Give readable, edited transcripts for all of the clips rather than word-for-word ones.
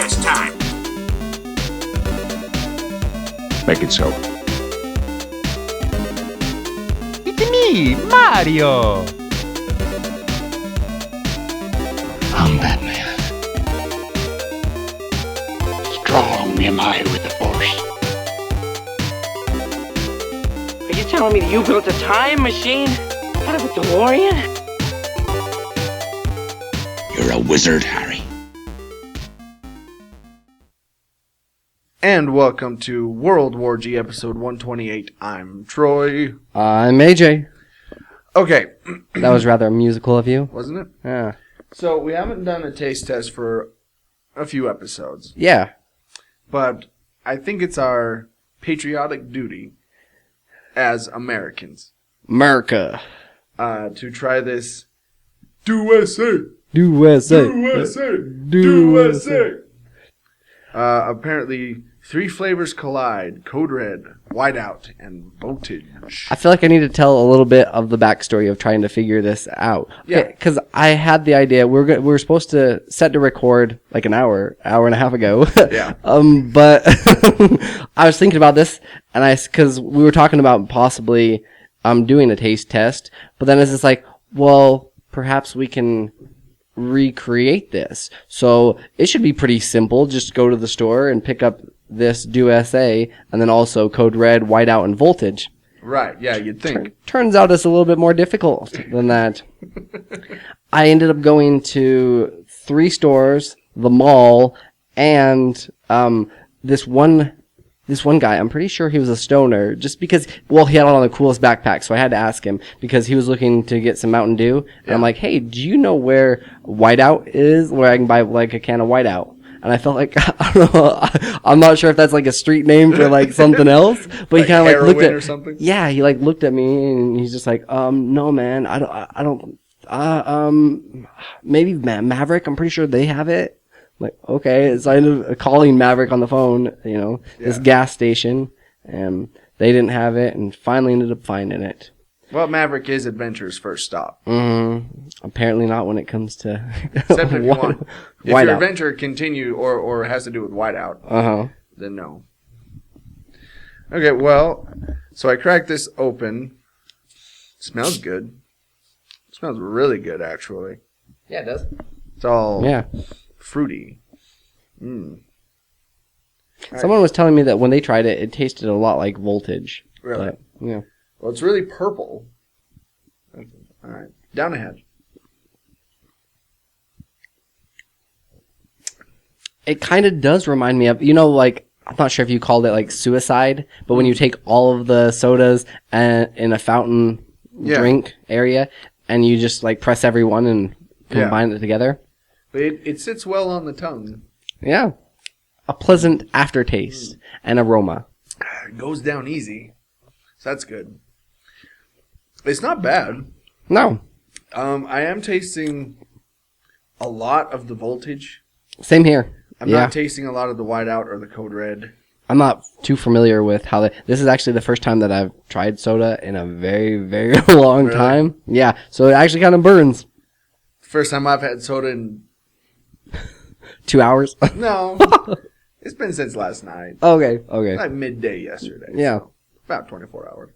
It's time. Make it so. It's me, Mario! I'm Batman. Strong am I with the Force. Are you telling me that you built a time machine out of a DeLorean? You're a wizard, Harry. And welcome to World War G episode 128. I'm Troy. I'm AJ. Okay. That was rather musical of you. Wasn't it? Yeah. So we haven't done a taste test for a few episodes. Yeah. But I think it's our patriotic duty as Americans America. to try this USA. USA. USA. USA. Apparently, 3 flavors collide: Code Red, Whiteout, and Voltage. I feel like I need to tell a little bit of the backstory of trying to figure this out. Yeah. Because I had the idea. We're supposed to set to record like an hour and a half ago. Yeah. But I was thinking about this, and because we were talking about possibly doing a taste test, but then it's just like, well, perhaps we can recreate this. So it should be pretty simple. Just go to the store and pick up this USA, and then also Code Red, Whiteout, and Voltage. Right, yeah, you'd think. Turns out it's a little bit more difficult than that. I ended up going to 3 stores, the mall, and this one guy, I'm pretty sure he was a stoner, just because, well, he had on the coolest backpack, so I had to ask him, because he was looking to get some Mountain Dew, and I'm like, hey, do you know where Whiteout is, where I can buy, like, a can of Whiteout? And I felt like, I don't know, I'm not sure if that's, like, a street name for, like, something else, but Like he kind of, like, looked at, or something? yeah, he, like, looked at me, and he's just like, no, man, maybe Maverick, I'm pretty sure they have it. Like, okay, so I ended up calling Maverick on the phone, this gas station, and they didn't have it, and finally ended up finding it. Well, Maverick is Adventure's first stop. Apparently not when it comes to Except if you want. If your Whiteout. adventure continue or has to do with Whiteout, then no. Okay, well, so I cracked this open. Smells good. Smells really good, actually. Yeah, it does. It's all fruity. Someone was telling me that when they tried it, it tasted a lot like Voltage. Really? But, yeah. Well, it's really purple. All right, down ahead. It kind of does remind me of, like, I'm not sure if you called it, like, suicide, but when you take all of the sodas in a fountain drink area, and you just, like, press every one and combine it together. But it sits well on the tongue. Yeah. A pleasant aftertaste and aroma. It goes down easy. So that's good. It's not bad. No. I am tasting a lot of the Voltage. Same here. I'm not tasting a lot of the Whiteout or the Code Red. I'm not too familiar with how this is actually the first time that I've tried soda in a very, very long time. Yeah. So it actually kind of burns. First time I've had soda in 2 hours? No. It's been since last night. Okay. Like midday yesterday. Yeah. So about 24 hours.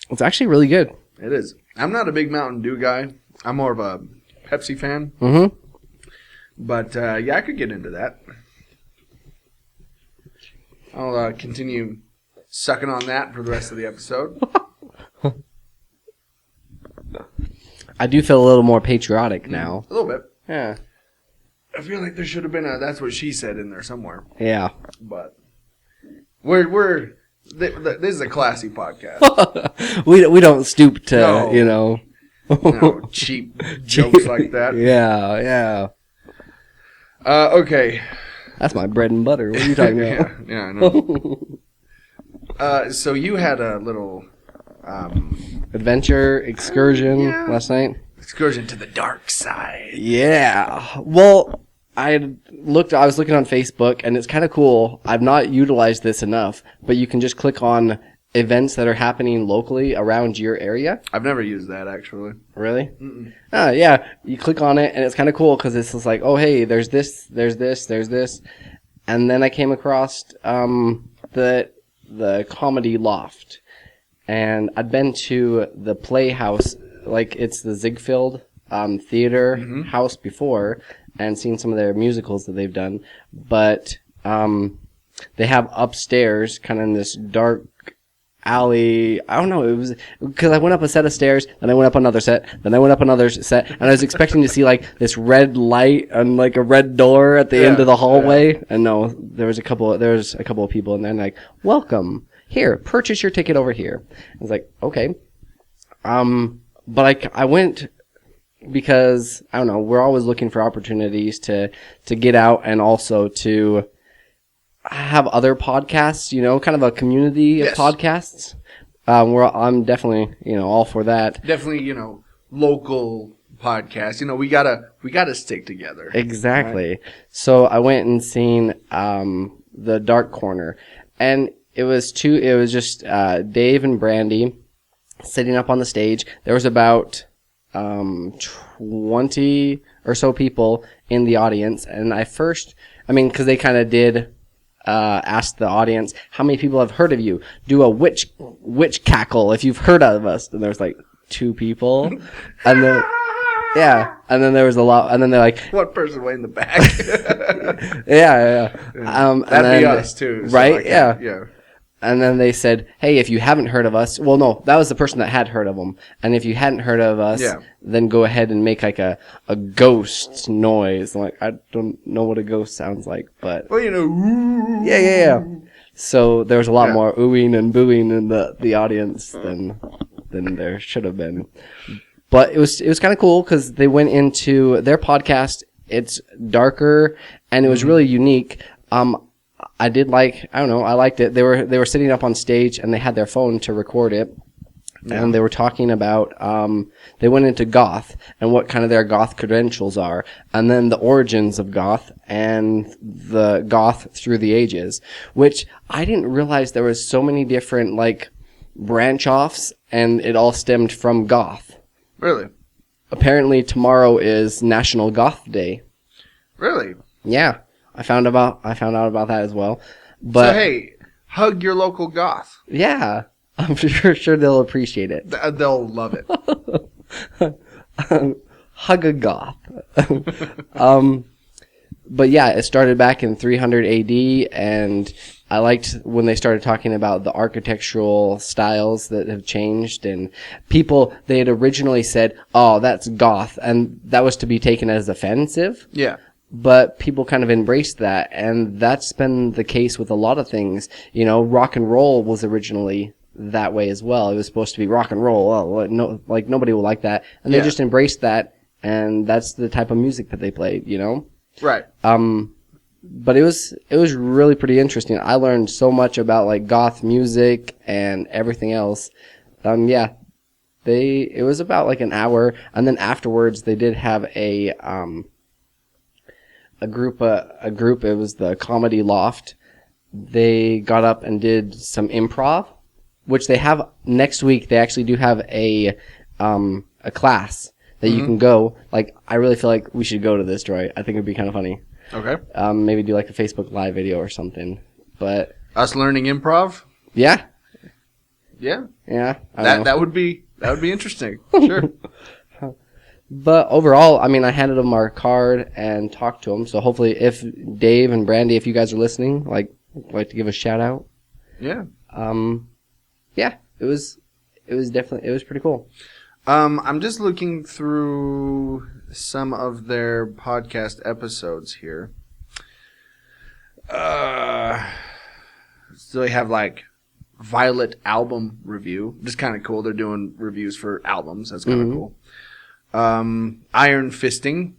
It's actually really good. It is. I'm not a big Mountain Dew guy. I'm more of a Pepsi fan. Mm-hmm. But, I could get into that. I'll continue sucking on that for the rest of the episode. I do feel a little more patriotic now. A little bit. Yeah. I feel like there should have been a "that's what she said" in there somewhere. Yeah. But this is a classy podcast. we don't stoop to, No. No, cheap jokes like that. Yeah. Okay. That's my bread and butter. What are you talking about? Yeah, I know. So you had a little Adventure excursion last night. excursion to the dark side. Yeah. Well, I was looking on Facebook, and it's kind of cool. I've not utilized this enough, but you can just click on events that are happening locally around your area. I've never used that actually. Really? Yeah. You click on it, and it's kind of cool because it's just like, oh, hey, there's this, there's this, there's this. And then I came across the Comedy Loft. And I'd been to the Playhouse, like it's the Ziegfeld theater house before, and seen some of their musicals that they've done. But they have upstairs, kind of in this dark alley. I don't know. It was because I went up a set of stairs, then I went up another set, then I went up another set, and I was expecting to see like this red light and like a red door at the end of the hallway. And no, there was a couple of people in there, and like, welcome. Here, purchase your ticket over here. I was like, okay. But I went because, I don't know, we're always looking for opportunities to get out and also to have other podcasts, you know, kind of a community of podcasts. Where I'm definitely, you know, all for that. Definitely, you know, local podcasts. You know, we gotta stick together. Exactly. Right? So I went and seen the Dark Corner, and it was just Dave and Brandy sitting up on the stage. There was about 20 or so people in the audience, and because they kind of did ask the audience, how many people have heard of you? Do a witch cackle if you've heard of us. And there was like 2 people, and then and then there was a lot, and then they're like, one person way in the back. yeah. That'd be us too, so right? like, yeah. And then they said, hey, if you haven't heard of us, well, no, that was the person that had heard of them. And if you hadn't heard of us, then go ahead and make like a ghost noise. I'm like, I don't know what a ghost sounds like, but. Well, you know. Yeah. So there was a lot more oohing and booing in the audience than there should have been. But it was kind of cool because they went into their podcast. It's darker and it was really unique. I liked it. They were sitting up on stage and they had their phone to record it. Yeah. And they were talking about, they went into goth and what kind of their goth credentials are, and then the origins of goth and the goth through the ages, which I didn't realize there was so many different, like, branch offs, and it all stemmed from goth. Really? Apparently tomorrow is National Goth Day. Really? Yeah. I found out about that as well. But so hey, hug your local goth. Yeah, I'm sure they'll appreciate it. They'll love it. Hug a goth. But yeah, it started back in 300 AD, and I liked when they started talking about the architectural styles that have changed, and they had originally said, oh, that's goth, and that was to be taken as offensive. Yeah. But people kind of embraced that, and that's been the case with a lot of things. You know, rock and roll was originally that way as well. It was supposed to be rock and roll. Oh, no, like nobody will like that, and they just embraced that, and that's the type of music that they played. You know, right? But it was really pretty interesting. I learned so much about like goth music and everything else. It was about like an hour, and then afterwards they did have a group. It was the Comedy Loft. They got up and did some improv, which they have next week. They actually do have a class that you can go. Like, I really feel like we should go to this, Troy. I think it'd be kind of funny. Okay. Maybe do like a Facebook Live video or something. But us learning improv. Yeah. Yeah. Yeah. That would be interesting. Sure. But overall, I mean, I handed them our card and talked to them. So hopefully, if Dave and Brandy, if you guys are listening, like to give a shout out. Yeah. Yeah. It was pretty cool. I'm just looking through some of their podcast episodes here. So they have like Violet album review. Just kind of cool. They're doing reviews for albums. That's kind of cool. Iron Fisting.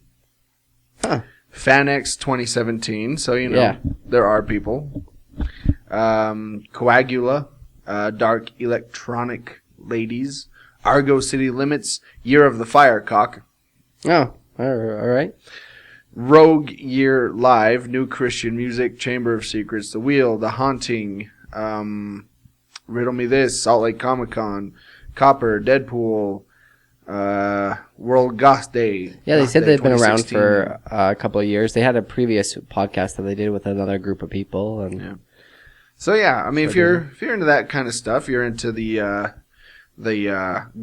Huh. FanX 2017. So, you know, there are people. Coagula. Dark Electronic Ladies. Argo City Limits. Year of the Firecock. Oh, all right. Rogue Year Live. New Christian Music. Chamber of Secrets. The Wheel. The Haunting. Riddle Me This, Salt Lake Comic Con, Copper, Deadpool, World Goth Day. Yeah, they Goth said Day they've been around 2016. for a couple of years. They had a previous podcast that they did with another group of people, and Yeah. So yeah, I mean, if you're into that kind of stuff, you're into the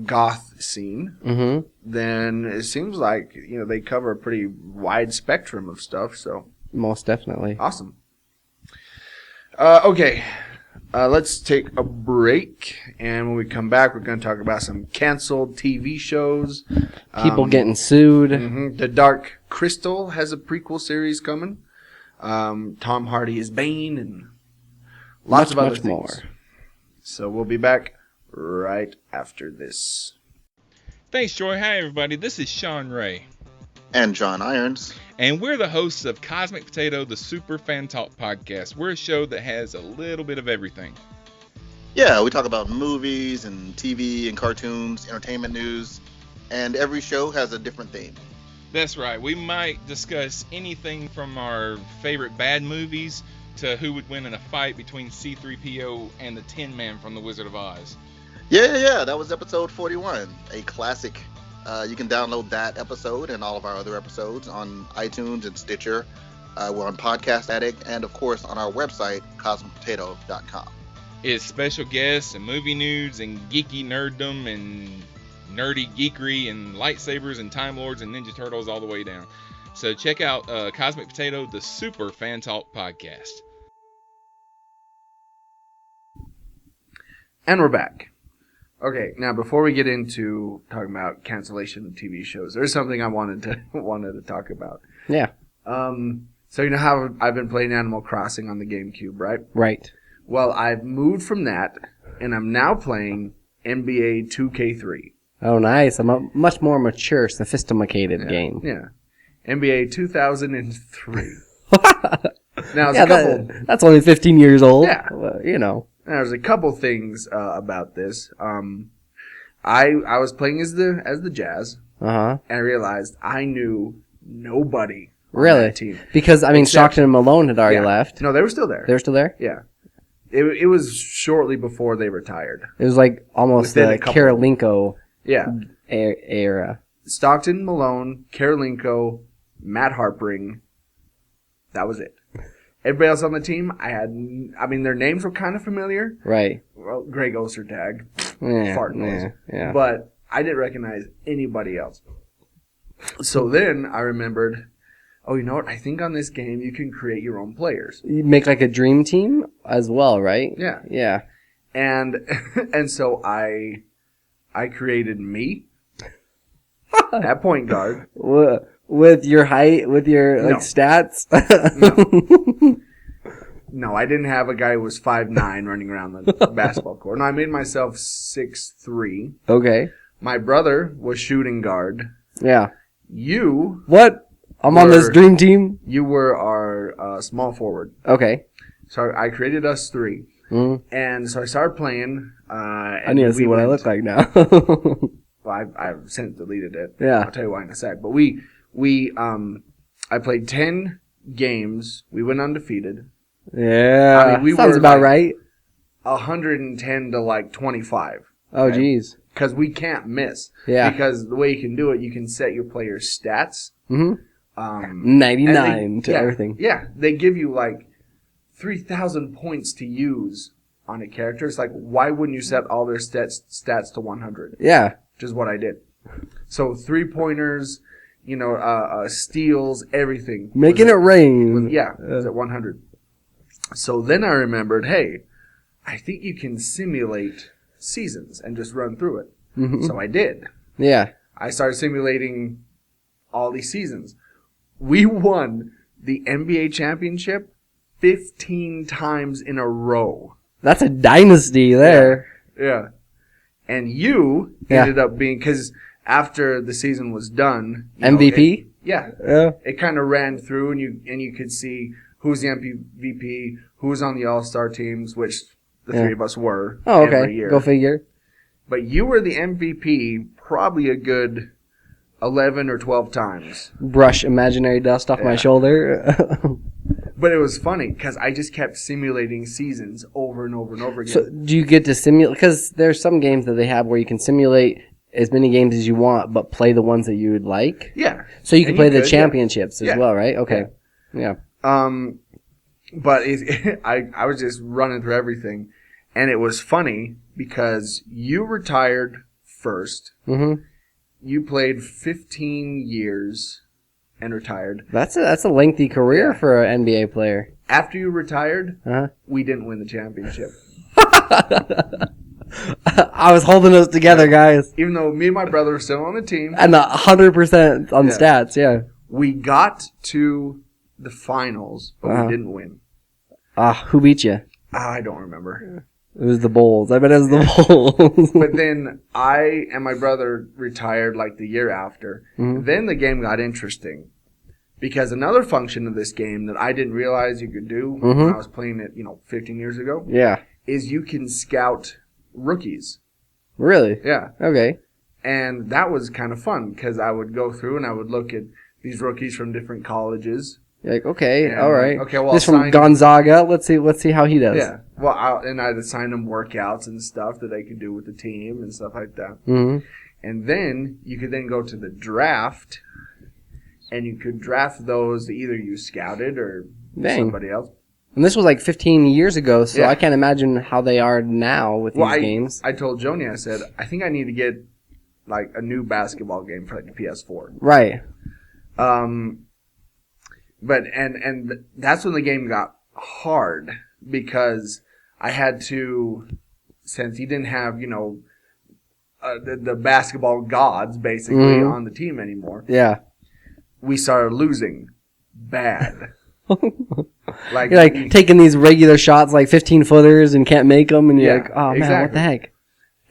goth scene, Mhm. then it seems like they cover a pretty wide spectrum of stuff. So most definitely. awesome. Okay, let's take a break, and when we come back, we're going to talk about some canceled TV shows. People getting sued. The Dark Crystal has a prequel series coming. Tom Hardy is Bane, and lots of other much things. more. So we'll be back right after this. Thanks, Joy. Hi, everybody. This is Sean Ray. And John Irons. And we're the hosts of Cosmic Potato, the Super Fan Talk podcast. We're a show that has a little bit of everything. Yeah, we talk about movies and TV and cartoons, entertainment news, and every show has a different theme. That's right. We might discuss anything from our favorite bad movies to who would win in a fight between C-3PO and the Tin Man from The Wizard of Oz. Yeah, that was episode 41, a classic. You can download that episode and all of our other episodes on iTunes and Stitcher. We're on Podcast Addict and, of course, on our website, cosmicpotato.com. It's special guests and movie news and geeky nerddom and nerdy geekery and lightsabers and Time Lords and Ninja Turtles all the way down. So check out Cosmic Potato, the Super Fan Talk podcast. And we're back. Okay, now before we get into talking about cancellation of TV shows, there's something I wanted to talk about. Yeah. So you know how I've been playing Animal Crossing on the GameCube, right? Right. Well, I've moved from that, and I'm now playing NBA 2K3. Oh, nice. A much more mature, sophisticated game. Yeah. NBA 2003. Now, there's Yeah, a couple... that's only 15 years old. Yeah. Well, you know. There's a couple things about this. I was playing as the Jazz, Uh-huh. and I realized I knew nobody on Really? that team. Because, I mean, Except- Stockton and Malone had already Yeah. left. No, they were still there. They're still there? Yeah. It was shortly before they retired. It was like almost Within the a couple- Karolinko Yeah. era. Stockton, Malone, Karolinko, Matt Harpring. That was it. Everybody else on the team, their names were kind of familiar. Right. Well, Greg Ostertag, Yeah, fart noise. yeah. But I didn't recognize anybody else. So then I remembered, oh, you know what? I think on this game you can create your own players. You make like a dream team as well, right? Yeah. Yeah. And so I created me at point guard. With your height, with your No. stats. No, I didn't have a guy who was 5'9" running around the basketball court. No, I made myself 6'3". Okay. My brother was shooting guard. Yeah. You What? I'm on this dream team. You were our small forward. Okay. So I created us three. Mm. And so I started playing. I need to see what I look like now. Well, I've since deleted it. Yeah. I'll tell you why in a sec. But I played 10 games. We went undefeated. Yeah. I mean, we sounds were about like- right. 110 to 25. Oh, okay? geez. Because we can't miss. Yeah. Because the way you can do it, you can set your player's stats. Mm-hmm. 99 to everything. Yeah. They give you 3,000 points to use on a character. It's like, why wouldn't you set all their stats to 100? Yeah. Which is what I did. So 3-pointers, steals, everything. Making it rain. Yeah, it was at 100. So then I remembered, hey, I think you can simulate seasons and just run through it. Mm-hmm. So I did. Yeah. I started simulating all these seasons. We won the NBA championship 15 times in a row. That's a dynasty there. Yeah. And you ended up being, because after the season was done, MVP? Yeah. It kind of ran through, and you could see who's the MVP, who's on the All-Star teams, which the three of us were every year. Go figure. But you were the MVP probably a good 11 or 12 times. Brush imaginary dust off my shoulder. But it was funny because I just kept simulating seasons over and over and over again. So do you get to simulate? Because there's some games that they have where you can simulate as many games as you want, but play the ones that you would like. Yeah. So you can And play you the could, championships as Yeah. well, right? Okay. Yeah. But I was just running through everything, and it was funny because you retired first. Mm-hmm. You played 15 years and retired. That's a lengthy career Yeah. for an NBA player. After you retired, Uh-huh. we didn't win the championship. I was holding us together, guys. Even though me and my brother were still on the team, And 100% on Yeah. stats, yeah. we got to the finals, but Uh-huh. we didn't win. Who beat you? I don't remember. It was the Bulls. I bet it was the Bulls. But then I and my brother retired like the year after. Mhm. Then the game got interesting. Because another function of this game that I didn't realize you could do when Mhm. I was playing it, 15 years ago, Yeah. is you can scout rookies. Really? Yeah. Okay. And that was kind of fun because I would go through and I would look at these rookies from different colleges. You're like, okay, Yeah, all right. okay, well, this I'll from sign- Gonzaga. Let's see how he does. Yeah. Well, I'd assign them workouts and stuff that they could do with the team and stuff like that. Mm-hmm. And then you could then go to the draft, and you could draft those that either you scouted or Dang. somebody else. And this was like 15 years ago, so Yeah. I can't imagine how they are now with these games. I told Joni, I said, I think I need to get like a new basketball game for like the PS4. Right. But and that's when the game got hard because I had to, since he didn't have the basketball gods basically Mhm. on the team anymore. Yeah. We started losing bad. Like You're like taking these regular shots, like 15-footers, and can't make them, and you're Yeah, like, oh man, what exactly. the heck?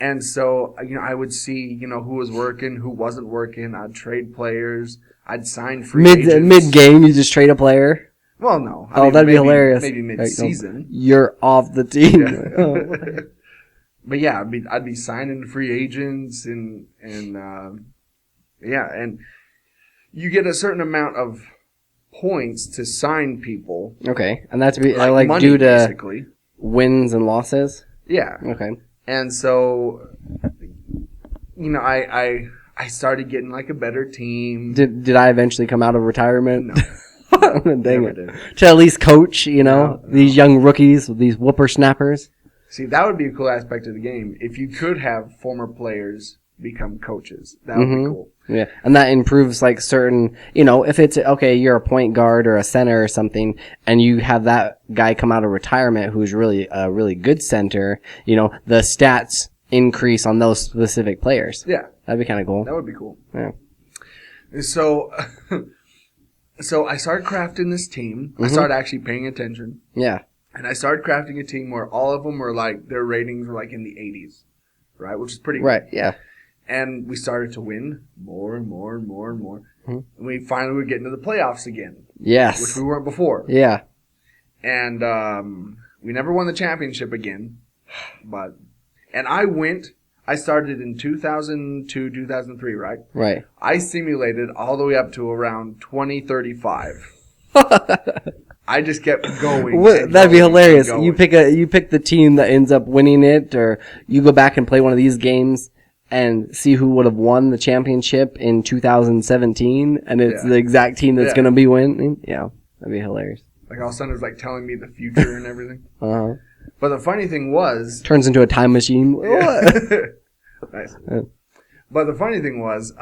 And so, I would see, who was working, who wasn't working. I'd trade players. I'd sign free agents. Mid game, you just trade a player. Well, no. That'd be maybe, hilarious. Maybe Like, mid-season. You're off the team. Yeah. Oh. But yeah, I'd be signing free agents and you get a certain amount of points to sign people. Okay, and that's be Like like money, due to basically. wins and losses. Yeah. Okay. And so, I started getting like a better team. Did I eventually come out of retirement? No. Dang Never it. did. To at least coach, No. these young rookies, these whippersnappers. See, that would be a cool aspect of the game. If you could have former players become coaches, that would be cool. Yeah, and that improves like certain, if it's okay, you're a point guard or a center or something, and you have that guy come out of retirement who's really a really good center, the stats increase on those specific players. Yeah, That'd be kind of cool. that would be cool. Yeah. So, so I started crafting this team. I started actually paying attention. Yeah. And I started crafting a team where all of them were like, their ratings were like in the 80s, right? Which is pretty good. Right. Yeah. And we started to win more and more and more and more. Mhm. And we finally were getting to the playoffs again, Yes. which we weren't before. Yeah. And we never won the championship again. And I started in 2002, 2003, right? Right. I simulated all the way up to around 2035. I just kept going. and That'd be going hilarious. and You going. pick the team that ends up winning it, or you go back and play one of these games and see who would have won the championship in 2017, and it's Yeah. the exact team that's Yeah. going to be winning. Yeah, that'd be hilarious. Like all of a sudden it was like telling me the future and everything. Uh-huh. But the funny thing was, Turns into a time machine. nice. Yeah. But the funny thing was,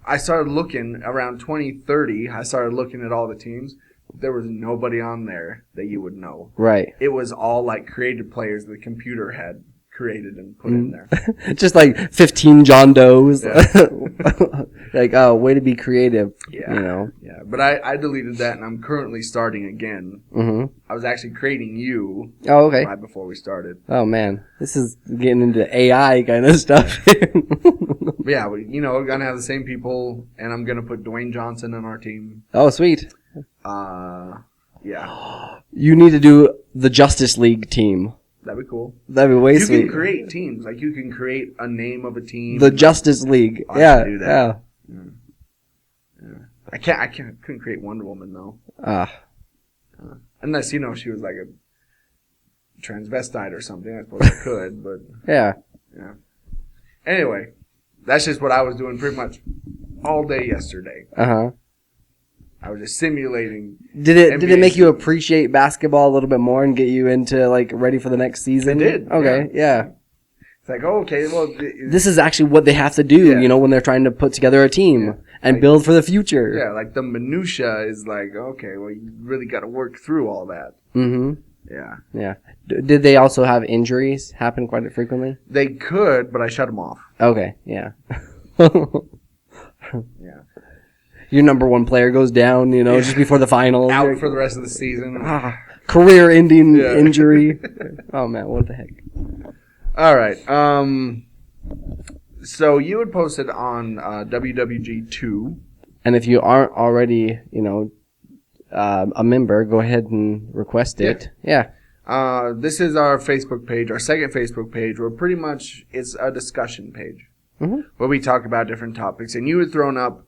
I started looking around 2030. I started looking at all the teams. There was nobody on there that you would know. Right. It was all like created players the computer had created and put in there. Just like 15 John Does. Yeah. Like, oh, way to be creative. Yeah. Yeah. But I deleted that and I'm currently starting again. Mm-hmm. I was actually creating you Oh, okay. right before we started. Oh, man. This is getting into AI kind of stuff. But yeah, we're going to have the same people and I'm going to put Dwayne Johnson on our team. Oh, sweet. Yeah. You need to do the Justice League team. That'd be cool. That'd be way You sweet. can create teams. Like, you can create a name of a team. The Justice League. I Yeah. can do that. Yeah. couldn't create Wonder Woman though. Unless, she was like a transvestite or something. I suppose I could, but Yeah. yeah. Anyway, that's just what I was doing pretty much all day yesterday. I was just simulating. Did it NBA make you appreciate basketball a little bit more and get you into like ready for the next season? It did. Okay, yeah. It's like, oh, okay, well, This is actually what they have to do, when they're trying to put together a team and build for the future. yeah, like the minutia is like, okay, well, you really got to work through all that. Mm-hmm. Yeah. Yeah. Did they also have injuries happen quite frequently? They could, but I shut them off. Okay, yeah. Yeah. Your number one player goes down, just before the finals. Out for the rest of the season. Career-ending injury. Oh, man, what the heck? All right. So you had posted on WWG2. And if you aren't already, a member, go ahead and request it. Yeah. This is our Facebook page, our second Facebook page, where pretty much it's a discussion page where we talk about different topics. And you had thrown up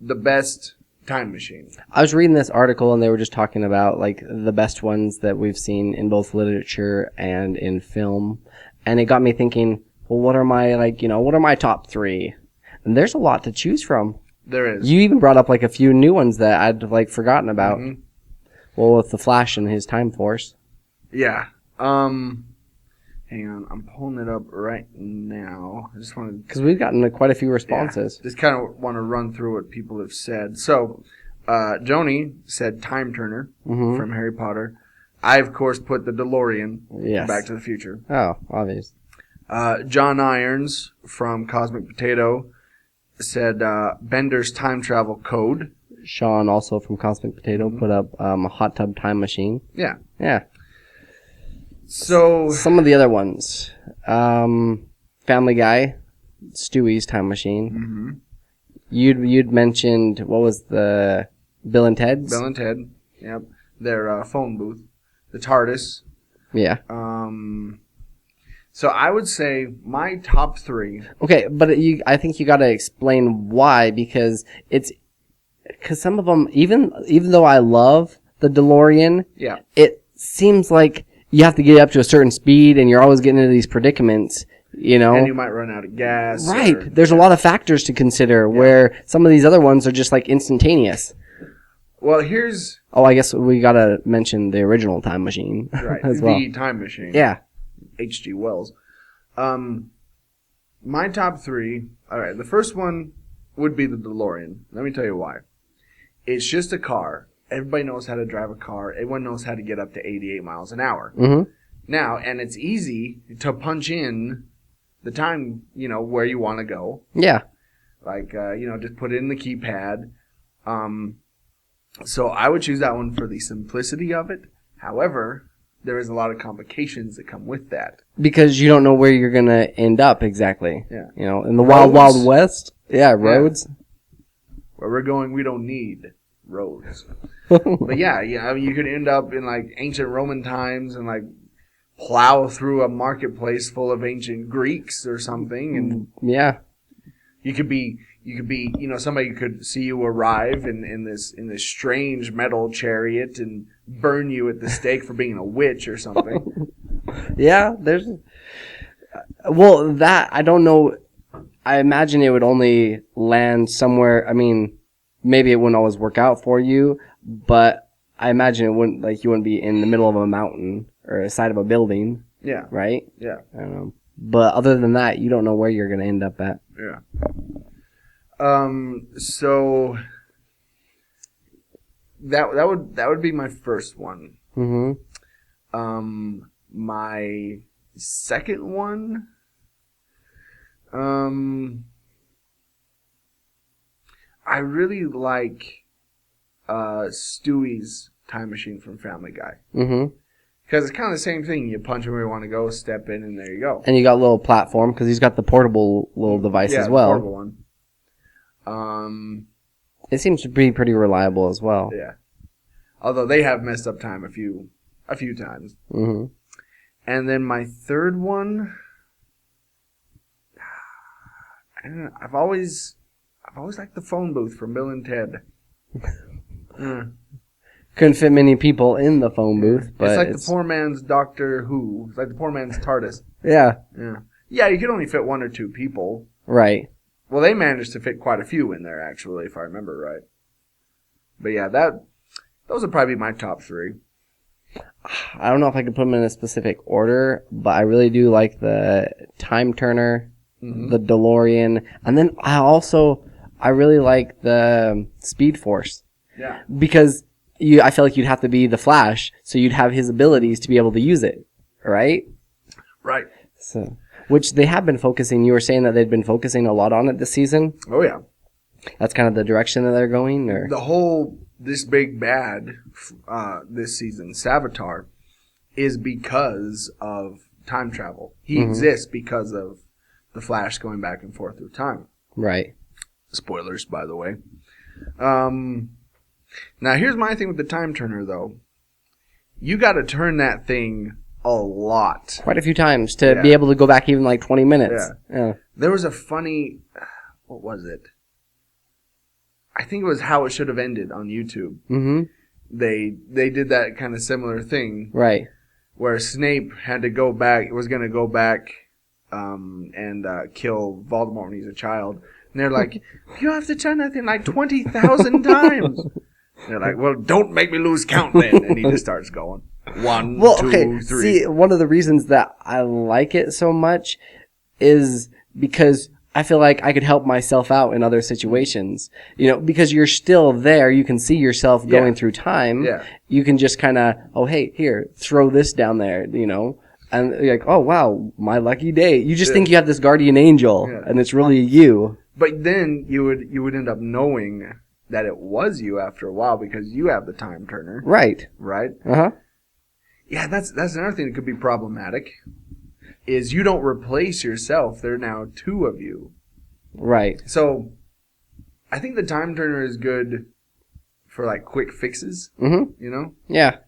the best time machine. I was reading this article and they were just talking about like the best ones that we've seen in both literature and in film. And it got me thinking, well, what are my top 3? And there's a lot to choose from. There is. You even brought up like a few new ones that I'd like forgotten about. Mm-hmm. Well, with the Flash and his Time Force. Yeah. Hang on, I'm pulling it up right now. I just want to... Because we've gotten quite a few responses. Yeah, just kind of want to run through what people have said. So, Joni said Time Turner from Harry Potter. I, of course, put the DeLorean from Back to the Future. Oh, obvious. John Irons from Cosmic Potato said Bender's Time Travel Code. Sean, also from Cosmic Potato, put up a Hot Tub Time Machine. Yeah. Yeah. So some of the other ones, Family Guy, Stewie's Time Machine. You'd mentioned, what was the Bill and Ted's? Bill and Ted, yep. Their phone booth, the Tardis. Yeah. So I would say my top 3. Okay, but I think you got to explain why, because some of them, even though I love the DeLorean, it seems like you have to get up to a certain speed, and you're always getting into these predicaments, And you might run out of gas. Right. There's a lot of factors to consider, where some of these other ones are just like instantaneous. Well, here's... Oh, I guess we gotta mention the original Time Machine as well. The Time Machine. Yeah. H.G. Wells. My top 3... Alright, the first one would be the DeLorean. Let me tell you why. It's just a car. Everybody knows how to drive a car. Everyone knows how to get up to 88 miles an hour. Mm-hmm. Now, and it's easy to punch in the time, where you want to go. Yeah. Like, just put it in the keypad. So I would choose that one for the simplicity of it. However, there is a lot of complications that come with that. Because you don't know where you're going to end up exactly. Yeah. In the Wild Wild West. Yeah, roads. Yeah. Where we're going, we don't need roads. But yeah, you could end up in like ancient Roman times and like plow through a marketplace full of ancient Greeks or something, and yeah, you could be somebody could see you arrive in this strange metal chariot and burn you at the stake for being a witch or something. Yeah, that I don't know. I imagine it would only land somewhere. I mean, maybe it wouldn't always work out for you, but I imagine it wouldn't, like, you wouldn't be in the middle of a mountain or a side of a building. Yeah. Right? Yeah. I don't know. But other than that, you don't know where you're going to end up at. Yeah. So that would be my first one. Mm-hmm. My second one, I really like Stewie's Time Machine from Family Guy. Mm-hmm. Because it's kind of the same thing. You punch where you want to go, step in, and there you go. And you got a little platform, because he's got the portable little device as well. Yeah, the portable one. It seems to be pretty reliable as well. Yeah. Although they have messed up time a few times. Mm-hmm. And then my third one, I don't know, I've always I've always liked the phone booth from Bill and Ted. Couldn't fit many people in the phone booth, but it's like the poor man's Doctor Who. It's like the poor man's Tardis. Yeah. Yeah, you could only fit 1 or 2 people. Right. Well, they managed to fit quite a few in there, actually, if I remember right. But yeah, those would probably be my top 3. I don't know if I could put them in a specific order, but I really do like the Time Turner, the DeLorean, and then I really like the Speed Force. Yeah. Because I feel like you'd have to be the Flash, so you'd have his abilities to be able to use it, right? Right. So, which they have been focusing. You were saying that they'd been focusing a lot on it this season. Oh yeah. That's kind of the direction that they're going, or the whole this big bad this season, Savitar, is because of time travel. He exists because of the Flash going back and forth through time. Right. Spoilers, by the way. Now, here's my thing with the Time Turner, though. You got to turn that thing a lot. Quite a few times to be able to go back even like 20 minutes. Yeah. There was a funny... What was it? I think it was How It Should Have Ended on YouTube. Mm-hmm. They did that kind of similar thing. Right. Where Snape had to go back, was going to go back and kill Voldemort when he's a child. And they're like, you have to turn that thing like 20,000 times. And they're like, well, don't make me lose count then. And he just starts going. 1, 2, 3. See, one of the reasons that I like it so much is because I feel like I could help myself out in other situations. You know, because you're still there. You can see yourself going through time. Yeah. You can just kind of, oh, hey, here, throw this down there, you know. And you're like, oh, wow, my lucky day. You just think you have this guardian angel, and it's really you. But then you would end up knowing that it was you after a while because you have the Time Turner. Right. Right? Uh-huh. Yeah, that's another thing that could be problematic. Is you don't replace yourself. There are now 2 of you. Right. So, I think the Time Turner is good for like quick fixes. Mm-hmm. You know? Yeah.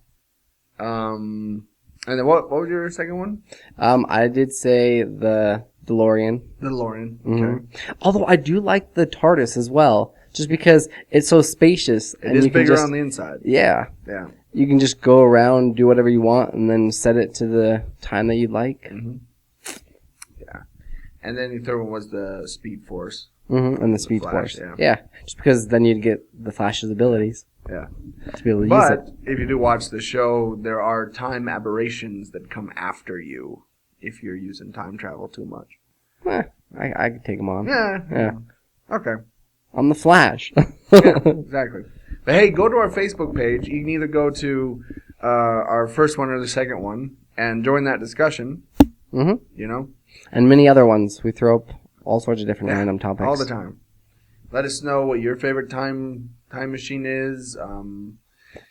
And then what was your second one? I did say the DeLorean. The DeLorean. Mm-hmm. Okay. Although I do like the Tardis as well, just because it's so spacious. It is bigger on the inside. Yeah. Yeah. You can just go around, do whatever you want, and then set it to the time that you'd like. Mm-hmm. Yeah. And then the third one was the Speed Force. Mm-hmm. And the Speed Flash, Force. Yeah. Just because then you'd get the Flash's abilities. Yeah. To be able to use it. But if you do watch the show, there are time aberrations that come after you if you're using time travel too much. I could take them on. Yeah. Okay. I'm the Flash. Yeah, exactly. But hey, go to our Facebook page. You can either go to our first one or the second one and join that discussion. Mm-hmm. You know? And many other ones. We throw up all sorts of different random topics. All the time. Let us know what your favorite time machine is.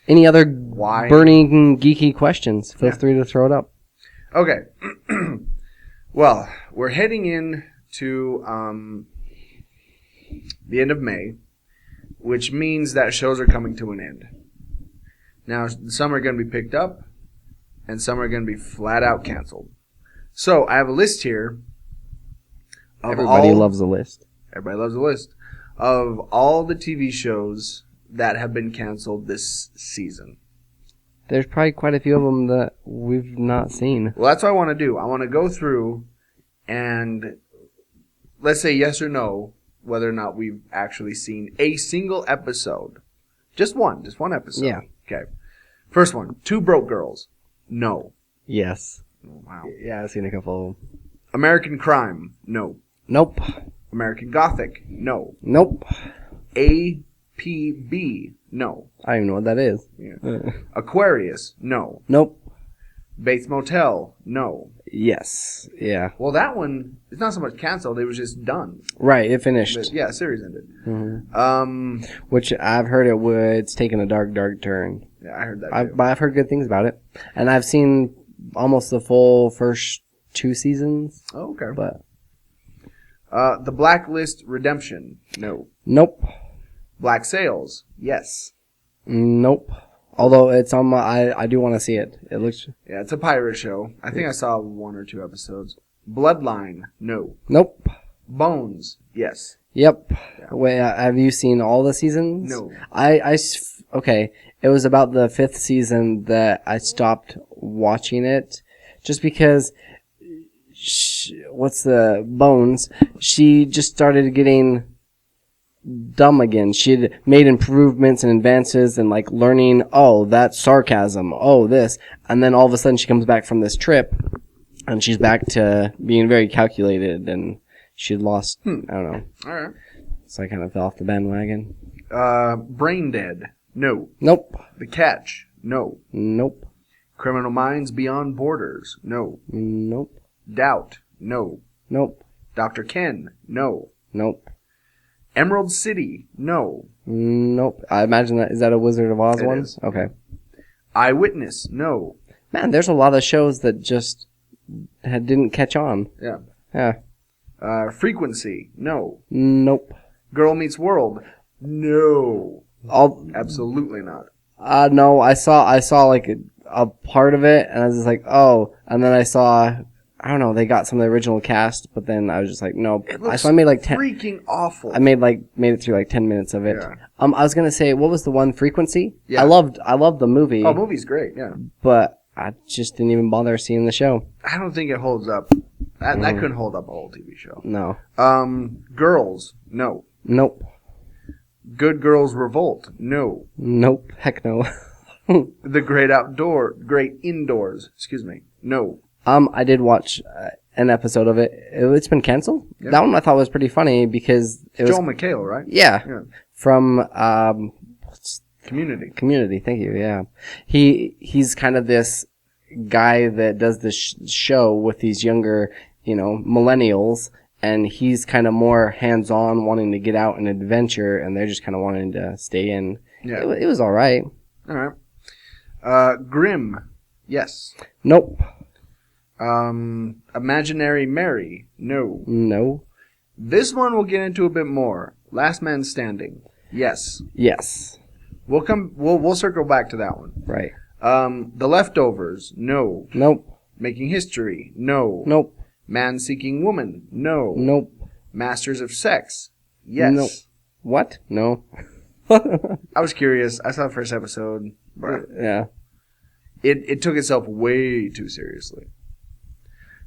Any other burning geeky questions? Feel free to throw it up. Okay. Well, we're heading in to the end of May, which means that shows are coming to an end. Now, some are going to be picked up, and some are going to be flat out canceled. So, I have a list here. Everybody loves a list. Everybody loves a list of all the TV shows that have been canceled this season. There's probably quite a few of them that we've not seen. Well, that's what I want to do. I want to go through and let's say yes or no, whether or not we've actually seen a single episode. Just one episode. Yeah. Okay. First one, Two Broke Girls. No. Yes. Wow. Yeah, I've seen a couple of them. American Crime. No. Nope. American Gothic. No. Nope. APB. No. I don't even know what that is. Yeah. Aquarius. No. Nope. Bates Motel. No. Yes. Yeah. Well, that one, it's not so much canceled. It was just done. Right. It finished. But, yeah, series ended. Mm-hmm. Which I've heard it's taken a dark, dark turn. Yeah, I heard that too. But I've heard good things about it. And I've seen almost the full first 2 seasons. Oh, okay. But The Blacklist Redemption. No. Nope. Black Sails. Yes. Nope. Although it's on my, I do want to see it. It looks. Yeah, it's a pirate show. I think I saw 1 or 2 episodes. Bloodline. No. Nope. Bones. Yes. Yep. Wait, have you seen all the seasons? No. Okay. It was about the 5th season that I stopped watching it, just because. What's the Bones? She just started getting dumb again. She had made improvements and advances and like learning. Oh, that's sarcasm. Oh, this, and then all of a sudden she comes back from this trip, and she's back to being very calculated, and she'd lost. I don't know. All right. So I kind of fell off the bandwagon. Brain Dead. No. Nope. The Catch. No. Nope. Criminal Minds Beyond Borders. No. Nope. Doubt. No. Nope. Dr. Ken. No. Nope. Emerald City. No. Nope. I imagine that is that a Wizard of Oz It one? is. Okay. Eyewitness. No. Man, there's a lot of shows that just didn't catch on. Yeah. Yeah. Frequency. No. Nope. Girl Meets World. No. All. Absolutely not. No. I saw like a part of it, and I was just like, oh. And then I saw, I don't know, they got some of the original cast, but then I was just like, nope. So I made like 10. Freaking awful. I made it through like 10 minutes of it. Yeah. I was gonna say, what was the one, Frequency? Yeah. I loved the movie. Oh, movie's great. Yeah. But I just didn't even bother seeing the show. I don't think it holds up. That couldn't hold up a whole TV show. No. Girls. No. Nope. Good Girls Revolt. No. Nope. Heck no. The Great Indoors. Excuse me. No. I did watch an episode of it. It's been canceled. Yeah. That one I thought was pretty funny because it was Joel McHale, right? yeah, Yeah. from Community. Community. Thank you. Yeah, he's kind of this guy that does this show with these younger, millennials, and he's kind of more hands-on, wanting to get out and adventure, and they're just kind of wanting to stay in. Yeah. It was all right. All right. Grimm. Yes. Nope. Imaginary Mary. No. No. This one we'll get into a bit more. Last Man Standing. Yes. Yes. We'll circle back to that one. Right. The Leftovers. No. Nope. Making History. No. Nope. Man Seeking Woman. No. Nope. Masters of Sex. Yes. Nope. What? No. I was curious. I saw the first episode. But Yeah. it took itself way too seriously.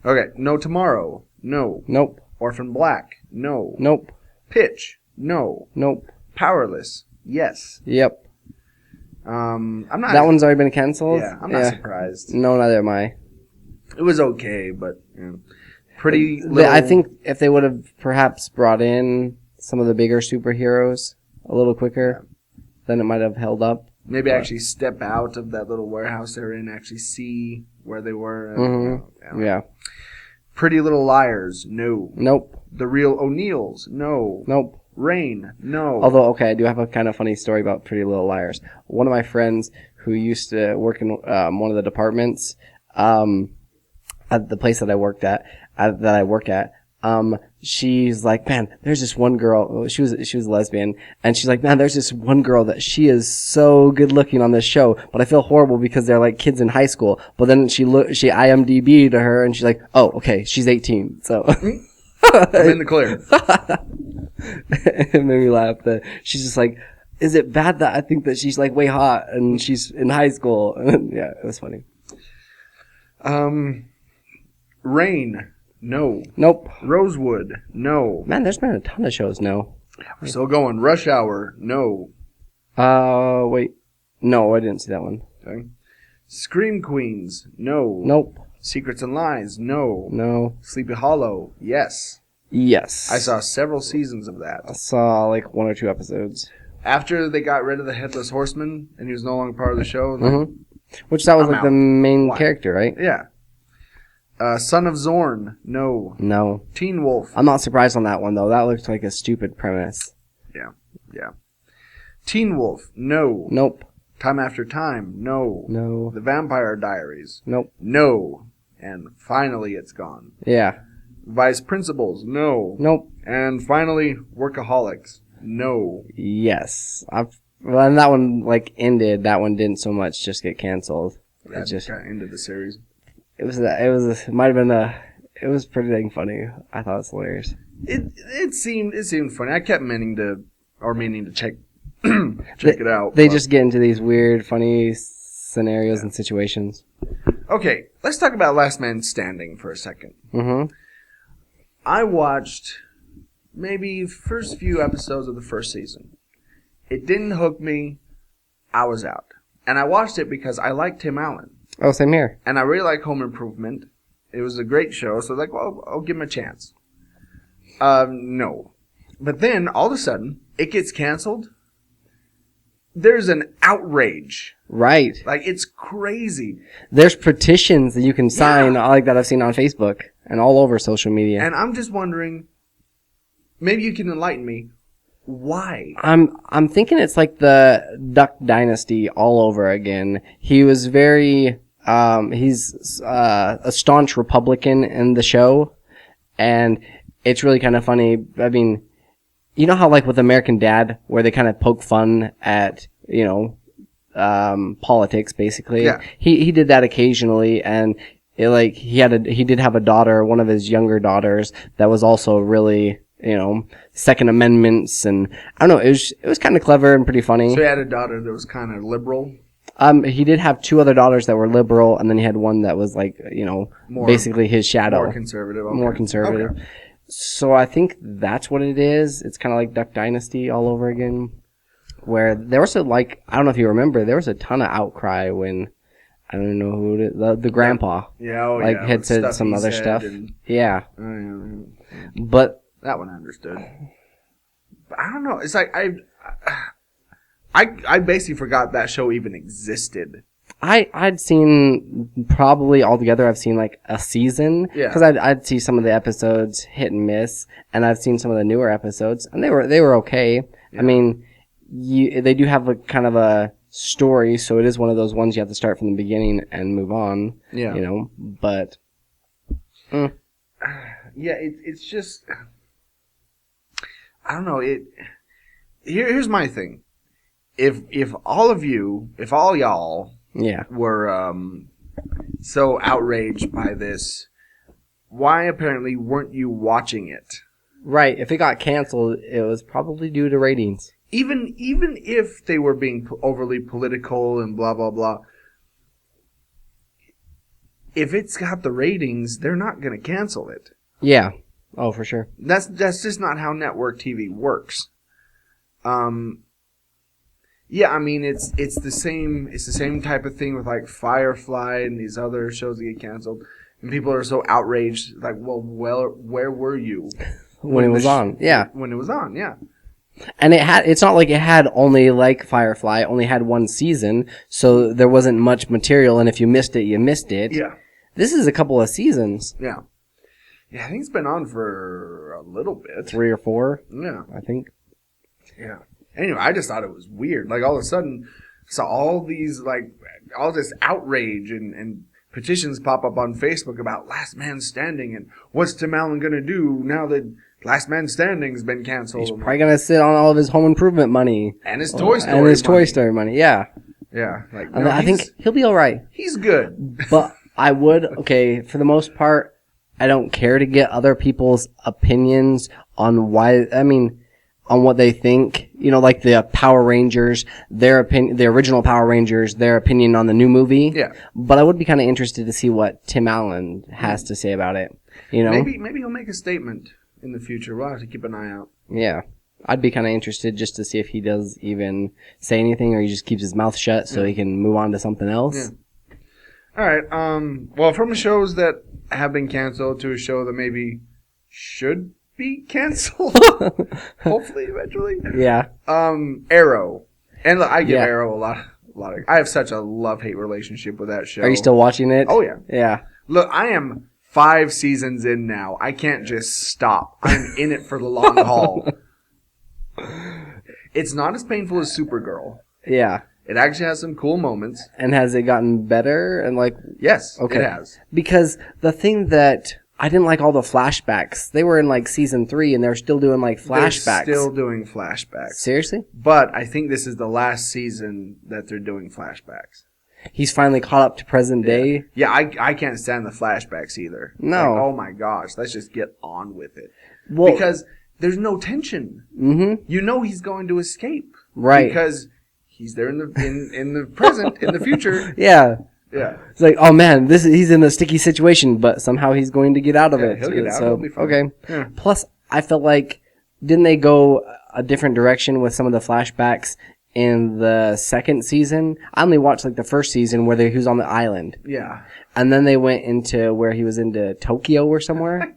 Okay. No Tomorrow. No. Nope. Orphan Black. No. Nope. Pitch. No. Nope. Powerless. Yes. Yep. I'm not. That one's already been canceled? Yeah, I'm not surprised. No, neither am I. It was okay, but pretty little. I think if they would have perhaps brought in some of the bigger superheroes a little quicker, then it might have held up. Maybe actually step out of that little warehouse they're in, actually see where they were. Yeah. Pretty Little Liars, no. Nope. The Real O'Neills, no. Nope. Rain, no. Although, okay, I do have a kind of funny story about Pretty Little Liars. One of my friends who used to work in one of the departments at the place that I work at, she's like, man, there's this one girl. She was a lesbian, and she's like, man, there's this one girl that she is so good looking on this show, but I feel horrible because they're like kids in high school. But then she IMDb'd her, and she's like, oh, okay, she's 18, so. I'm in the clear. It made me laugh that she's just like, is it bad that I think that she's like way hot and she's in high school? Yeah, it was funny. Rain, no. Nope. Rosewood, no. Man, there's been a ton of shows, no. We're still going. Rush Hour, no. Wait. No, I didn't see that one. Okay. Scream Queens, no. Nope. Secrets and Lies, no. No. Sleepy Hollow, yes. Yes. I saw several seasons of that. I saw like 1 or 2 episodes. After they got rid of the Headless Horseman and he was no longer part of the show. Like, Which that was I'm like out. the main Why? character, right? Yeah. Son of Zorn, no. No. Teen Wolf, I'm not surprised on that one though. That looks like a stupid premise. yeah. Teen Wolf, no. Nope. Time After Time, no. No. The Vampire Diaries, Nope. no. And finally it's gone. Yeah. Vice Principals, no. Nope. And finally Workaholics, no. Yes. When that one like ended, that one didn't so much just get canceled. That It just got into the series. it might have been It was pretty dang funny. I thought it was hilarious. It seemed funny. I kept meaning to check check it out. They just get into these weird, funny scenarios and situations. Okay, let's talk about Last Man Standing for a second. Mm-hmm. I watched maybe first few episodes of the first season. It didn't hook me. I was out. And I watched it because I liked Tim Allen. Oh, same here. And I really like Home Improvement. It was a great show, so I was like, well, I'll give him a chance. No. But then, all of a sudden, it gets canceled. There's an outrage. Right. Like, it's crazy. There's petitions that you can sign, like that I've seen on Facebook and all over social media. And I'm just wondering, maybe you can enlighten me, why? I'm thinking it's like the Duck Dynasty all over again. He was very he's a staunch Republican in the show, and it's really kind of funny. I mean, you know how like with American Dad, where they kind of poke fun at, you know, politics basically. Yeah. He did that occasionally, and he did have a daughter, one of his younger daughters, that was also really, you know, Second Amendments, and I don't know, it was kind of clever and pretty funny. So he had a daughter that was kind of liberal. He did have two other daughters that were liberal, and then he had one that was like, you know, basically his shadow. More conservative. Okay. More conservative. Okay. So I think that's what it is. It's kind of like Duck Dynasty all over again, where there was I don't know if you remember, there was a ton of outcry when, I don't know who it is, the grandpa. Yeah, had said some other stuff. Yeah. But that one I understood. But I don't know. It's like I basically forgot that show even existed. I'd seen probably altogether. I've seen like a season. Yeah. Because I'd see some of the episodes hit and miss, and I've seen some of the newer episodes, and they were okay. Yeah. I mean, they do have a kind of a story, so it is one of those ones you have to start from the beginning and move on. Yeah. You know, but. Yeah, it's just. I don't know. Here's my thing. If all y'all were so outraged by this, why apparently weren't you watching it? Right. If it got canceled, it was probably due to ratings. Even if they were being overly political and blah blah blah, if it's got the ratings, they're not going to cancel it. Yeah. Oh, for sure. That's just not how network TV works. Yeah, I mean it's the same type of thing with like Firefly and these other shows that get canceled, and people are so outraged. Like, well, where were you when it was on? Yeah, when it was on, yeah. And it's not like it had only like Firefly only had one season, so there wasn't much material, and if you missed it, you missed it. Yeah. This is a couple of seasons. Yeah. Yeah, I think it's been on for a little bit. 3 or 4. Yeah. I think. Yeah. Anyway, I just thought it was weird. Like, all of a sudden, saw all this outrage and petitions pop up on Facebook about Last Man Standing and what's Tim Allen going to do now that Last Man Standing's been canceled. He's probably going to sit on all of his Home Improvement money. And his Toy Story money. And his Toy Story money, yeah. Yeah. Like, I think he'll be all right. He's good. But I would, for the most part, I don't care to get other people's opinions on on what they think. You know, like the Power Rangers, their opinion, the original Power Rangers, their opinion on the new movie. Yeah. But I would be kind of interested to see what Tim Allen has to say about it. You know, maybe he'll make a statement in the future. We'll have to keep an eye out. Yeah. I'd be kind of interested just to see if he does even say anything, or he just keeps his mouth shut so he can move on to something else. Yeah. All right. Well, from shows that have been canceled to a show that maybe should be canceled, hopefully eventually. Yeah. Arrow, and look, I give Arrow a lot of. I have such a love-hate relationship with that show. Are you still watching it? Oh yeah. Yeah. Look, I am 5 seasons in now. I can't just stop. I'm in it for the long haul. It's not as painful as Supergirl. Yeah. It actually has some cool moments. And has it gotten better? And yes, okay. It has. Because the thing that I didn't like all the flashbacks. They were in season 3 and they're still doing flashbacks. They're still doing flashbacks. Seriously? But I think this is the last season that they're doing flashbacks. he's finally caught up to present day. Yeah, I can't stand the flashbacks either. No. Like, oh my gosh, let's just get on with it. Well, Because there's no tension. Mm-hmm. You know he's going to escape. Right. Because he's there in the present, in the future. Yeah. Yeah. It's like, oh man, he's in a sticky situation, but somehow he's going to get out of it. He'll get out. So, He'll be fine. okay. Yeah. Plus, I felt like, didn't they go a different direction with some of the flashbacks in the second season? I only watched like the first season where he was on the island. Yeah. And then they went into where he was into Tokyo or somewhere. I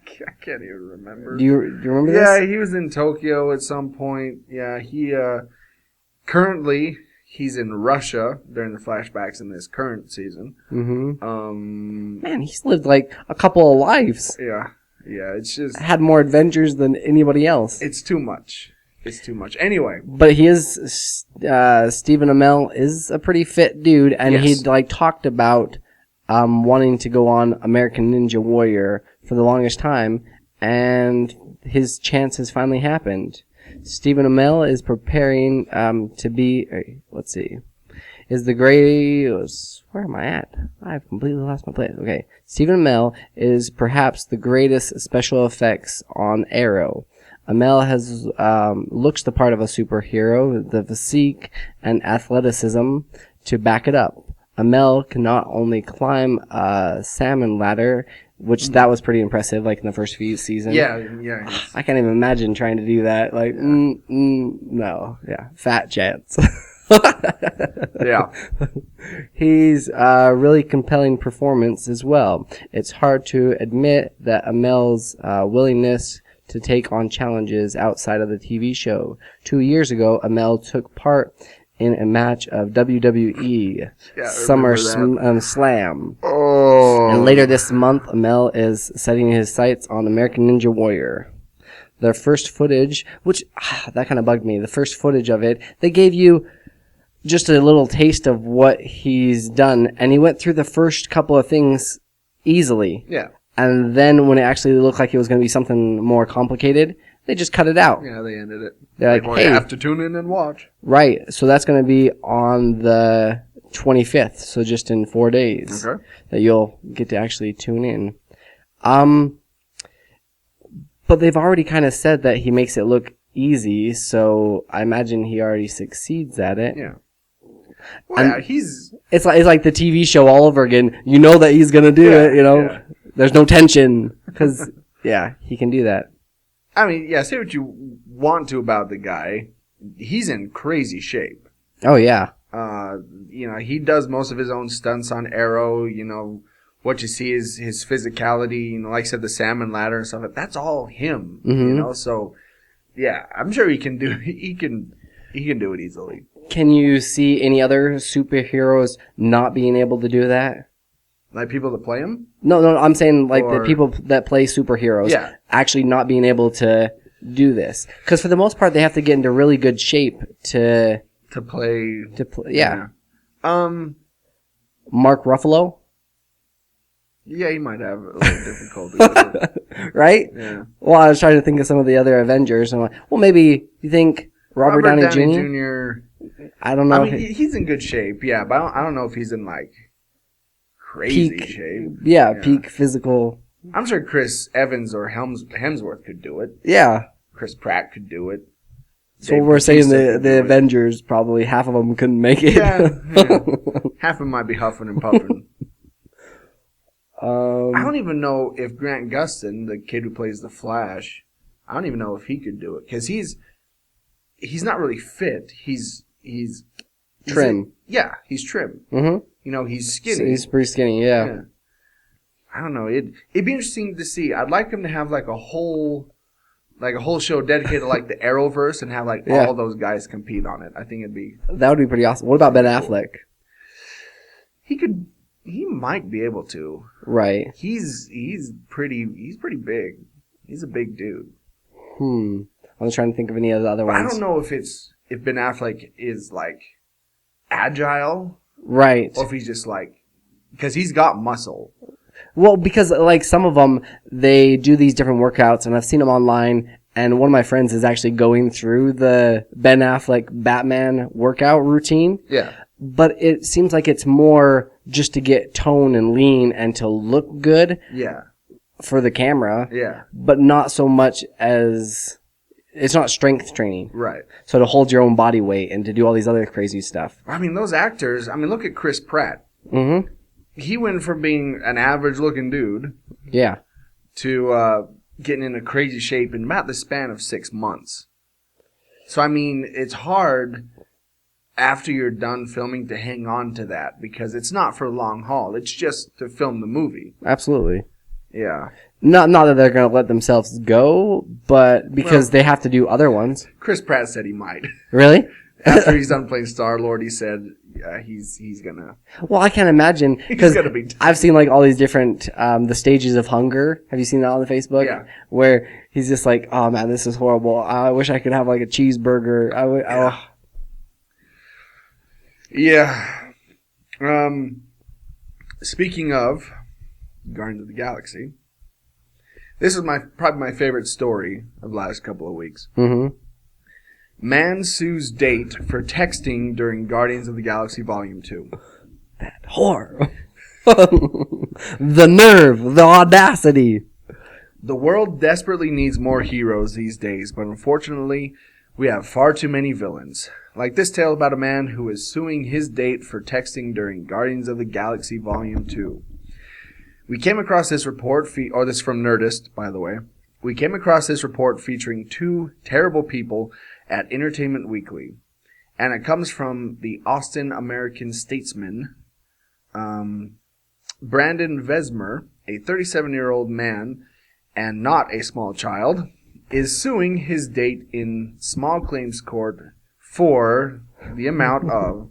can't even remember. Do you remember Yeah, this? he was in Tokyo at some point. Yeah, he currently he's in Russia during the flashbacks in this current season. Mm-hmm. Man, he's lived like a couple of lives. Yeah, it's just Had more adventures than anybody else. it's too much. It's too much. Anyway, But he is, Stephen Amell is a pretty fit dude, and Yes. he'd like talked about wanting to go on American Ninja Warrior for the longest time, and his chance has finally happened. Stephen Amell is preparing to be, let's see, where am I at? I've completely lost my place. Okay. Stephen Amell is perhaps the greatest special effects on Arrow. Amell has looks the part of a superhero, the physique and athleticism to back it up. Amell can not only climb a salmon ladder, which that was pretty impressive, like in the first few seasons. yeah. I can't even imagine trying to do that. Like, no. Yeah. Fat chance. Yeah. He's a really compelling performance as well. It's hard to admit that Amell's willingness to take on challenges outside of the TV show. 2 years ago, Amell took part in a match of WWE Summer Slam. Oh. And later this month, Amell is setting his sights on American Ninja Warrior. The first footage, which, that kind of bugged me, the first footage of it, they gave you just a little taste of what he's done, and he went through the first couple of things easily. Yeah. And then when it actually looked like it was going to be something more complicated, they just cut it out. Yeah, they ended it. They're like, Well, hey. you have to tune in and watch. Right, so that's going to be on the 25th, so just in 4 days Okay. that you'll get to actually tune in. But they've already kind of said that he makes it look easy, so I imagine he already succeeds at it. Yeah. Well, And- he's It's like the TV show all over again. You know that he's going to do it, you know? yeah. There's no tension, because, yeah, he can do that. I mean, yeah, say what you want to about the guy. He's in crazy shape. Oh, yeah. He does most of his own stunts on Arrow. What you see is his physicality. Like I said, the salmon ladder and stuff. That's all him. Mhm. So yeah, I'm sure he can do. He can do it easily. Can you see any other superheroes not being able to do that? Like people that play him. No, I'm saying like Or- the people that play superheroes Yeah. actually not being able to do this. Because for the most part, they have to get into really good shape to play. play. Yeah. Yeah. Mark Ruffalo, Yeah, he might have a little difficulty with it. right? Yeah. Well, I was trying to think of some of the other Avengers. And I'm like, well, maybe you think Robert Downey Jr.? Jr. I don't know. I mean, he's in good shape. Yeah, but I don't know if he's in like crazy Peak, shape. yeah, peak physical. I'm sure Chris Evans or Hemsworth could do it. Yeah. Chris Pratt could do it. So Dave we're saying Bautista could do the it. Avengers, probably half of them couldn't make it. Yeah, half of them might be huffing and puffing. I don't even know if Grant Gustin, the kid who plays the Flash, I don't even know if he could do it because he's not really fit. He's Trim. He's trim. Mm-hmm. He's skinny. He's pretty skinny, yeah. I don't know. It'd be interesting to see. I'd like him to have like a whole show dedicated to like the Arrowverse and have like all those guys compete on it. I think it'd be. That would be pretty awesome. What about Ben Affleck? He might be able to. Right. He's pretty big. He's a big dude. I was trying to think of any of the other But ones. I don't know if Ben Affleck is like agile Right. or if he's just like because he's got muscle. Well, because like some of them, they do these different workouts, and I've seen them online. And one of my friends is actually going through the Ben Affleck Batman workout routine. Yeah. but it seems like it's more just to get tone and lean and to look good Yeah. for the camera, Yeah. but not so much as it's not strength training. Right. So to hold your own body weight and to do all these other crazy stuff. I mean, those actors, look at Chris Pratt. Mm-hmm. He went from being an average looking dude Yeah. to getting into crazy shape in about the span of 6 months. So, I mean, it's hard after you're done filming to hang on to that because it's not for a long haul. It's just to film the movie. Absolutely. Yeah. Not that they're going to let themselves go, but because they have to do other ones. Chris Pratt said he might. Really? After he's done playing Star-Lord, he said he's gonna. Well, I can't imagine because gonna be I've seen like all these different the stages of hunger. Have you seen that on the Facebook? Yeah. Where he's just like, oh man, this is horrible. I wish I could have like a cheeseburger. Yeah. Speaking of Guardians of the Galaxy, this is probably my favorite story of the last couple of weeks. Mm-hmm. Man sues date for texting during Guardians of the Galaxy Volume 2. That horror. The nerve, the audacity. The world desperately needs more heroes these days, but unfortunately, we have far too many villains. Like this tale about a man who is suing his date for texting during Guardians of the Galaxy Volume 2. We came across this report, this is from Nerdist, by the way. We came across this report featuring two terrible people at Entertainment Weekly. And it comes from the Austin American-Statesman. Brandon Vesmer, a 37-year-old man and not a small child, is suing his date in small claims court for the amount of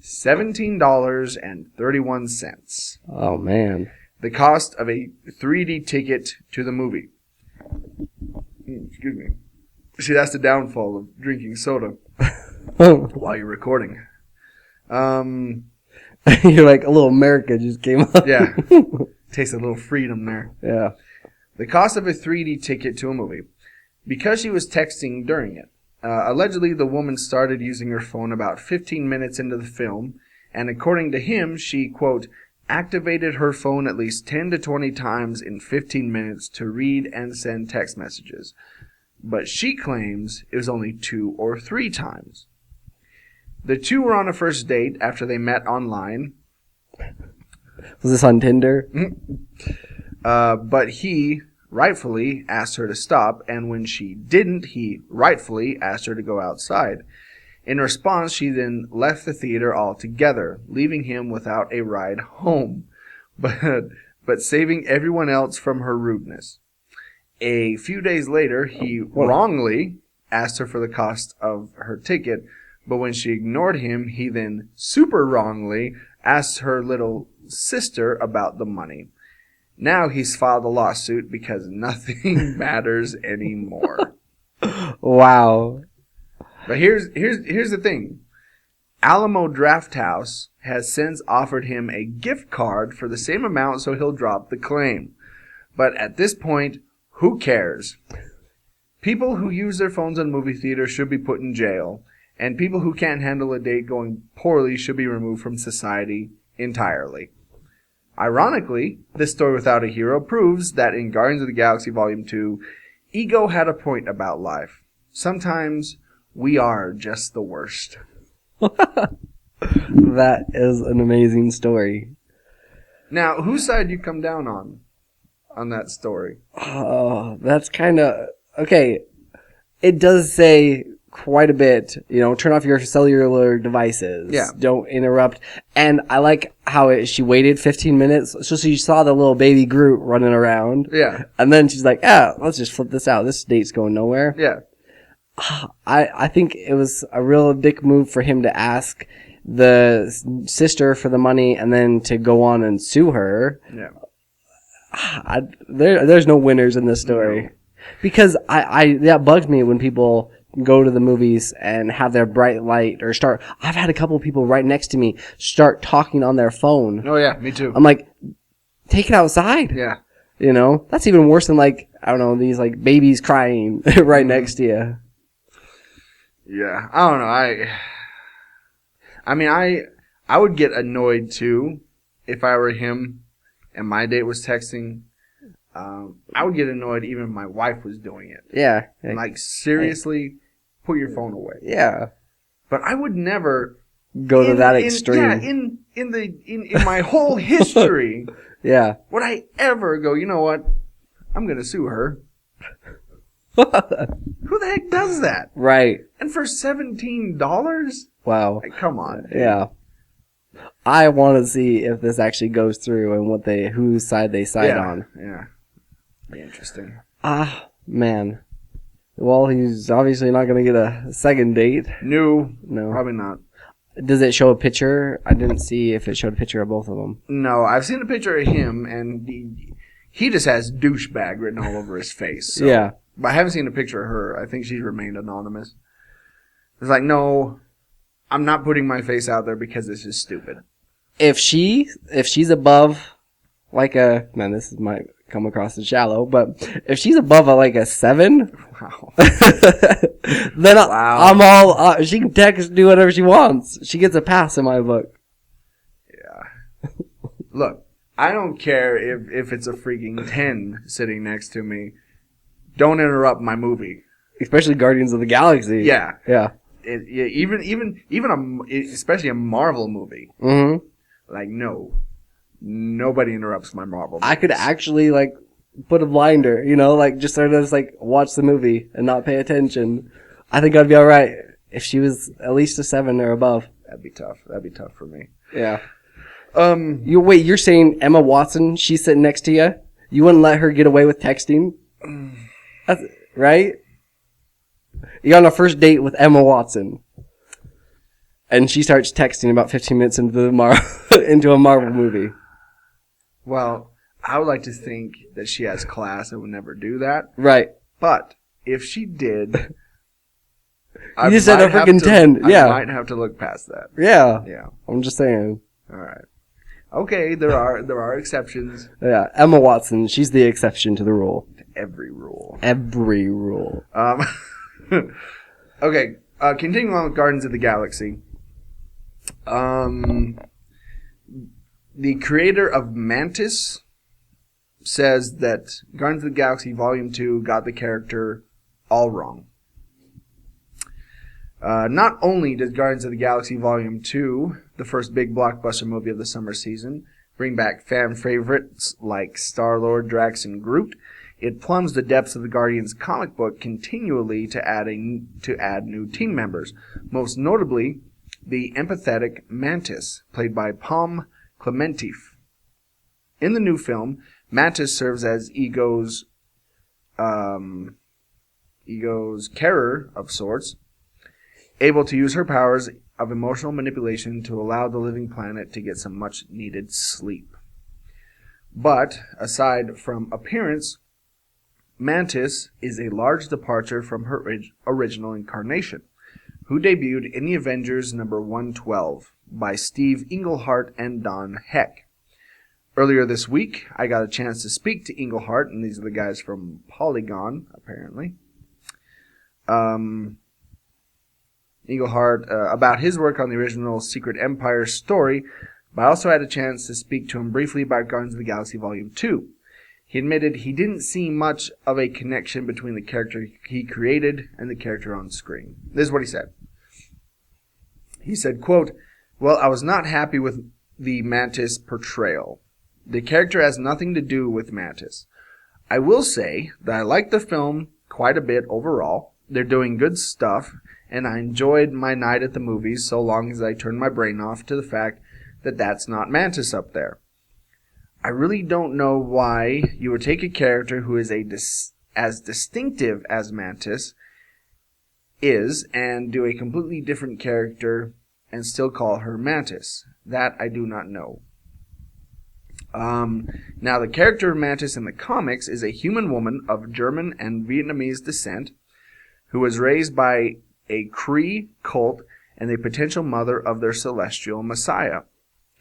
$17.31. Oh man. The cost of a 3D ticket to the movie. Excuse me. See, that's the downfall of drinking soda while you're recording. You're like, a little America just came up. Yeah. Taste a little freedom there. Yeah. The cost of a 3D ticket to a movie. Because she was texting during it. Allegedly, the woman started using her phone about 15 minutes into the film, and according to him, she, quote, activated her phone at least 10 to 20 times in 15 minutes to read and send text messages. But she claims it was only 2 or 3 times. The two were on a first date after they met online. Was this on Tinder? But he rightfully asked her to stop, and when she didn't, he rightfully asked her to go outside. In response, she then left the theater altogether, leaving him without a ride home, but saving everyone else from her rudeness. A few days later, he wrongly asked her for the cost of her ticket, but when she ignored him, he then super wrongly asked her little sister about the money. Now he's filed a lawsuit because nothing matters anymore. Wow. But here's the thing. Alamo Drafthouse has since offered him a gift card for the same amount so he'll drop the claim. But at this point, who cares? People who use their phones in movie theaters should be put in jail, and people who can't handle a date going poorly should be removed from society entirely. Ironically, this story without a hero proves that in Guardians of the Galaxy Volume 2, Ego had a point about life. Sometimes we are just the worst. That is an amazing story. Now, whose side you come down on that story? Oh, that's kind of... Okay, it does say quite a bit, turn off your cellular devices. Yeah. Don't interrupt. And I like how she waited 15 minutes, so she saw the little baby Groot running around. Yeah. And then she's like, let's just flip this out. This date's going nowhere. Yeah. I think it was a real dick move for him to ask the sister for the money and then to go on and sue her. Yeah. There's no winners in this story. No. Because that bugs me when people go to the movies and have their bright light or start. I've had a couple of people right next to me start talking on their phone. Oh yeah, me too. I'm like, take it outside. Yeah. That's even worse than these babies crying right next to you. Yeah, I don't know. I would get annoyed too if I were him and my date was texting. I would get annoyed even if my wife was doing it. Yeah. Like, seriously, put your phone away. Yeah. But I would never Go to that extreme. In my whole history, Yeah. would I ever go, you know what? I'm going to sue her. Who the heck does that? Right. And for $17? Wow. Like, come on. Dude. Yeah. I want to see if this actually goes through and whose side they side on. Yeah. Be interesting. Man. Well, he's obviously not going to get a second date. No. No. Probably not. Does it show a picture? I didn't see if it showed a picture of both of them. No, I've seen a picture of him, and he just has douchebag written all over his face. So. Yeah. But I haven't seen a picture of her. I think she's remained anonymous. It's like, no, I'm not putting my face out there because this is stupid. If she's above, like man, this might come across as shallow, but if she's above a 7, Wow. then I'm all, she can text, do whatever she wants. She gets a pass in my book. Yeah. Look, I don't care if it's a freaking 10 sitting next to me. Don't interrupt my movie. Especially Guardians of the Galaxy. Yeah. Yeah. Especially a Marvel movie. Mm-hmm. Like, no. Nobody interrupts my Marvel movies. I could actually, put a blinder, just sort of watch the movie and not pay attention. I think I'd be alright if she was at least a 7 or above. That'd be tough. That'd be tough for me. Yeah. You're saying Emma Watson, she's sitting next to you? You wouldn't let her get away with texting? Right? You're on a first date with Emma Watson. And she starts texting about 15 minutes into a Marvel movie. Well, I would like to think that she has class and would never do that. Right. But if she did, you just said a freaking 10. Yeah. I might have to look past that. Yeah. Yeah. I'm just saying. All right. Okay, there are exceptions. Yeah, Emma Watson, she's the exception to the rule. Every rule. Every rule. Okay, continuing on with Guardians of the Galaxy. The creator of Mantis says that Guardians of the Galaxy Volume 2 got the character all wrong. Not only does Guardians of the Galaxy Volume 2, the first big blockbuster movie of the summer season, bring back fan favorites like Star-Lord, Drax, and Groot, it plumbs the depths of the Guardians comic book continually to add new team members, most notably the empathetic Mantis, played by Pom Klementif. In the new film, Mantis serves as Ego's carer of sorts, able to use her powers of emotional manipulation to allow the living planet to get some much-needed sleep. But, aside from appearance, Mantis is a large departure from her original incarnation, who debuted in the Avengers number 112 by Steve Englehart and Don Heck. Earlier this week, I got a chance to speak to Englehart, and these are the guys from Polygon, apparently. Englehart about his work on the original Secret Empire story, but I also had a chance to speak to him briefly about Guardians of the Galaxy Volume 2. He admitted he didn't see much of a connection between the character he created and the character on screen. This is what he said. He said, quote, "Well, I was not happy with the Mantis portrayal. The character has nothing to do with Mantis. I will say that I like the film quite a bit overall. They're doing good stuff, and I enjoyed my night at the movies so long as I turned my brain off to the fact that that's not Mantis up there. I really don't know why you would take a character who is as distinctive as Mantis is and do a completely different character and still call her Mantis. That I do not know. Now, the character of Mantis in the comics is a human woman of German and Vietnamese descent who was raised by a Cree cult and the potential mother of their celestial messiah.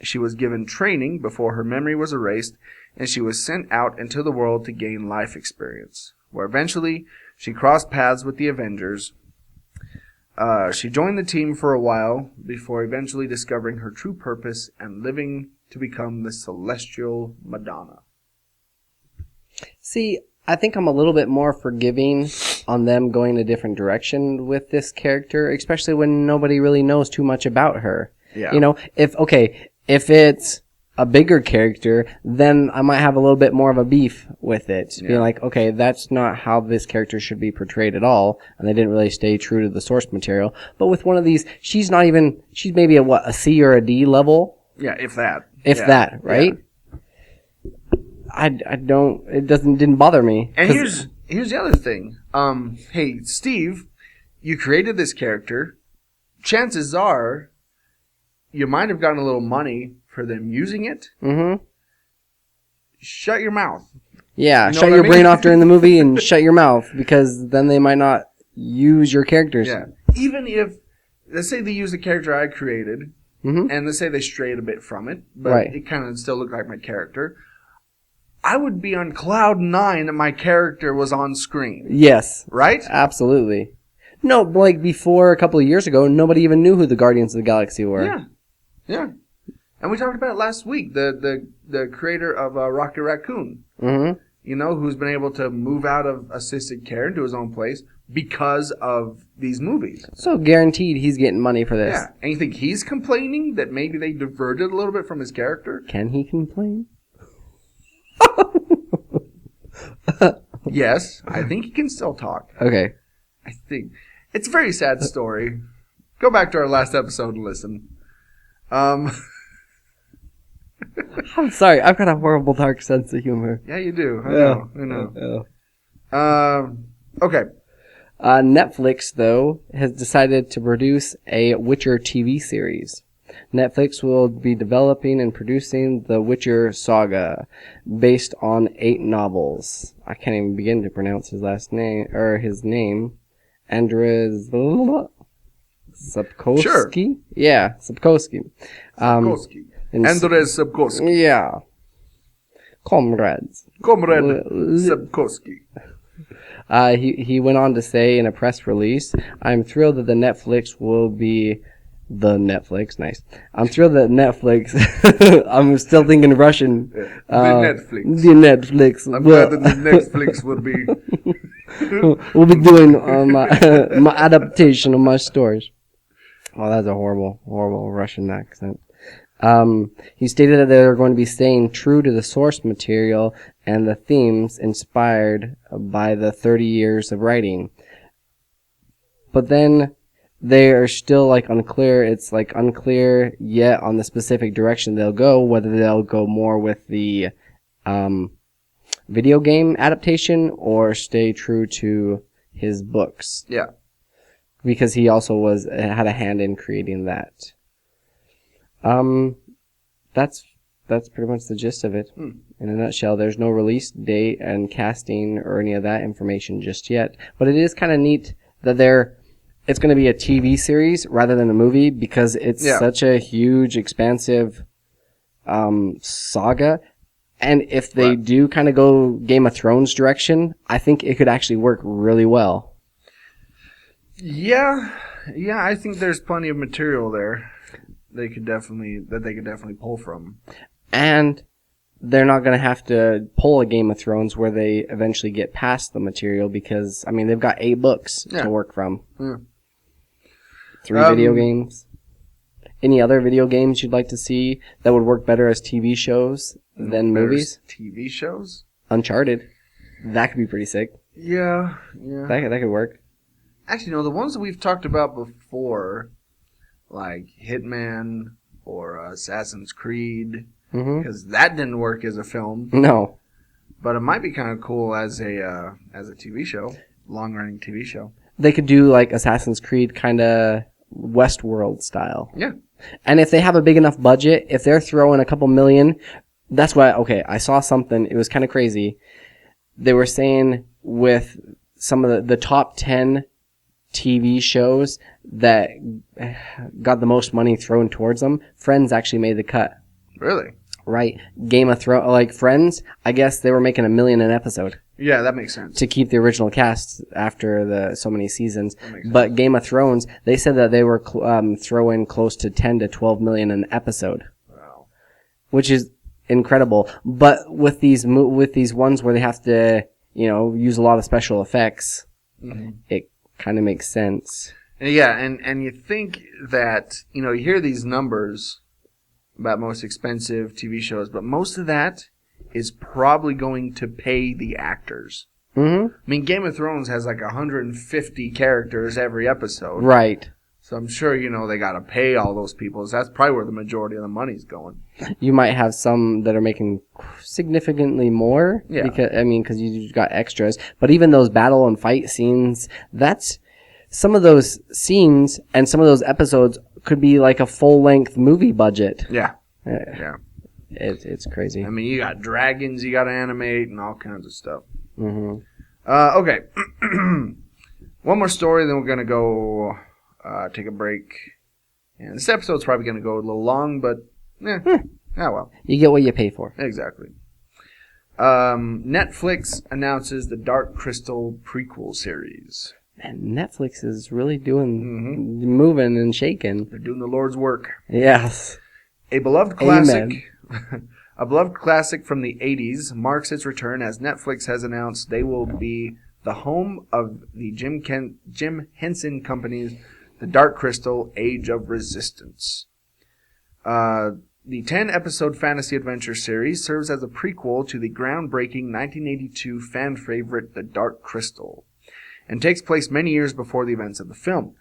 She was given training before her memory was erased, and she was sent out into the world to gain life experience, where eventually she crossed paths with the Avengers. She joined the team for a while before eventually discovering her true purpose and living to become the Celestial Madonna. See, I think I'm a little bit more forgiving on them going a different direction with this character, especially when nobody really knows too much about her. Yeah. You know, if it's a bigger character, then I might have a little bit more of a beef with it. Being like, okay, that's not how this character should be portrayed at all, and they didn't really stay true to the source material. But with one of these, she's maybe a C or a D level. Yeah, if that. If that, right? Yeah. It didn't bother me. And here's the other thing. Hey, Steve, you created this character. Chances are you might have gotten a little money for them using it. Mm-hmm. Shut your mouth. Yeah, shut your brain off during the movie and shut your mouth, because then they might not use your characters. Yeah. Even if, let's say they use the character I created, and let's say they strayed a bit from it, but it kind of still looked like my character, I would be on cloud 9 that my character was on screen. Yes. Right? Absolutely. No, like before a couple of years ago, nobody even knew who the Guardians of the Galaxy were. Yeah. Yeah. And we talked about it last week. The creator of Rocket Raccoon. Mm-hmm. You know, who's been able to move out of assisted care into his own place because of these movies. So guaranteed he's getting money for this. Yeah. And you think he's complaining that maybe they diverted a little bit from his character? Can he complain? Yes. I think he can still talk. Okay. I think. It's a very sad story. Go back to our last episode and listen. I'm sorry. I've got a horrible dark sense of humor. Yeah, you do. I know. Okay. Netflix, though, has decided to produce a Witcher TV series. Netflix will be developing and producing the Witcher saga, based on 8 novels. I can't even begin to pronounce his last name, or his name. Andrzej Sapkowski? Sure. Yeah, Sapkowski. Sapkowski. Andrzej Sapkowski. Yeah. Comrade Sapkowski. He went on to say in a press release, I'm thrilled that the Netflix will be... The Netflix, nice. I'm thrilled that Netflix... I'm still thinking Russian. The Netflix. The Netflix. I'm glad that the Netflix will be... We'll be doing my adaptation of my stories. Oh, that's a horrible, horrible Russian accent. He stated that they're going to be staying true to the source material and the themes inspired by the 30 years of writing. But then they are still unclear. It's unclear yet on the specific direction they'll go, whether they'll go more with the video game adaptation or stay true to his books. Yeah. Because he also had a hand in creating that. That's pretty much the gist of it. In a nutshell, there's no release date and casting or any of that information just yet. But it is kind of neat that it's going to be a TV series rather than a movie, because it's such a huge, expansive saga. And if they do kind of go Game of Thrones direction, I think it could actually work really well. Yeah, I think there's plenty of material there they could definitely pull from. And they're not going to have to pull a Game of Thrones where they eventually get past the material, because, I mean, they've got 8 books to work from. Yeah. 3 video games. Any other video games you'd like to see that would work better as TV shows than movies? TV shows? Uncharted. That could be pretty sick. Yeah. That could work. Actually, no, the ones that we've talked about before, like Hitman or Assassin's Creed, because that didn't work as a film. No. But it might be kind of cool as a TV show, long-running TV show. They could do like Assassin's Creed kind of Westworld style. Yeah. And if they have a big enough budget, if they're throwing a couple million, that's why, okay, I saw something, it was kind of crazy. They were saying with some of the top 10 TV shows that got the most money thrown towards them, Friends actually made the cut. Really? Right. Game of Thrones, like Friends, I guess they were making $1 million an episode. Yeah, that makes sense. to keep the original cast after so many seasons. makes But Game of Thrones, they said that they were throwing close to 10 to 12 million an episode, Wow. which is incredible. But with these ones where they have to, use a lot of special effects, it kind of makes sense. Yeah, and you think that, you hear these numbers about most expensive TV shows, but most of that is probably going to pay the actors. Mm-hmm. I mean, Game of Thrones has like 150 characters every episode. Right. So I'm sure, they got to pay all those people. So that's probably where the majority of the money's going. You might have some that are making significantly more. Yeah. Because you got extras. But even those battle and fight scenes, that's some of those scenes and some of those episodes could be like a full-length movie budget. Yeah. Yeah. It's crazy. I mean, you got dragons you got to animate and all kinds of stuff. Mm-hmm. Okay. One more story, then we're going to go take a break. And this episode's probably going to go a little long, but well. You get what you pay for. Exactly. Netflix announces the Dark Crystal prequel series. And Netflix is really moving and shaking. They're doing the Lord's work. Yes. A beloved classic. Amen. A beloved classic from the 80s marks its return as Netflix has announced they will be the home of the Jim Henson Company's The Dark Crystal: Age of Resistance. The 10-episode fantasy adventure series serves as a prequel to the groundbreaking 1982 fan favorite The Dark Crystal, and takes place many years before the events of the film.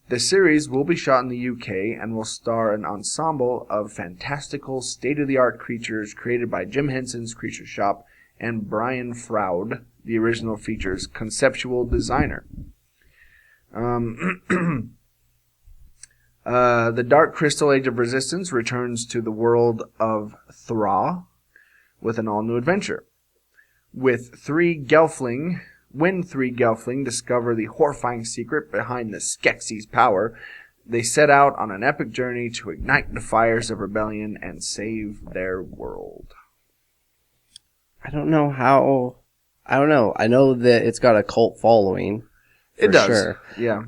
The series will be shot in the UK and will star an ensemble of fantastical, state-of-the-art creatures created by Jim Henson's Creature Shop and Brian Froud, the original feature's conceptual designer. The Dark Crystal: Age of Resistance returns to the world of Thra with an all-new adventure. When three Gelfling discover the horrifying secret behind the Skeksis' power, they set out on an epic journey to ignite the fires of rebellion and save their world. I don't know. I know that it's got a cult following. It does. Sure. Yeah.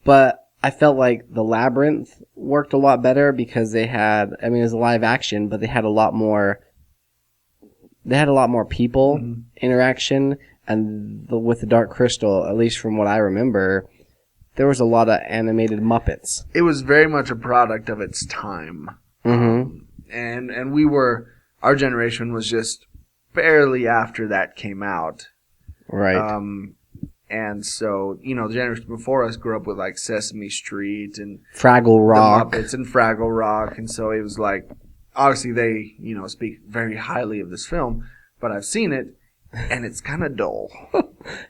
But I felt like The Labyrinth worked a lot better because they had, it was live action, but they had a lot more people interaction. And with the Dark Crystal, at least from what I remember, there was a lot of animated Muppets. It was very much a product of its time. Mm-hmm. And our generation was just barely after that came out. Right. And so, the generation before us grew up with like Sesame Street and Fraggle Rock. The Muppets and Fraggle Rock. And so it was like, obviously they, speak very highly of this film, but I've seen it. And it's kind of dull.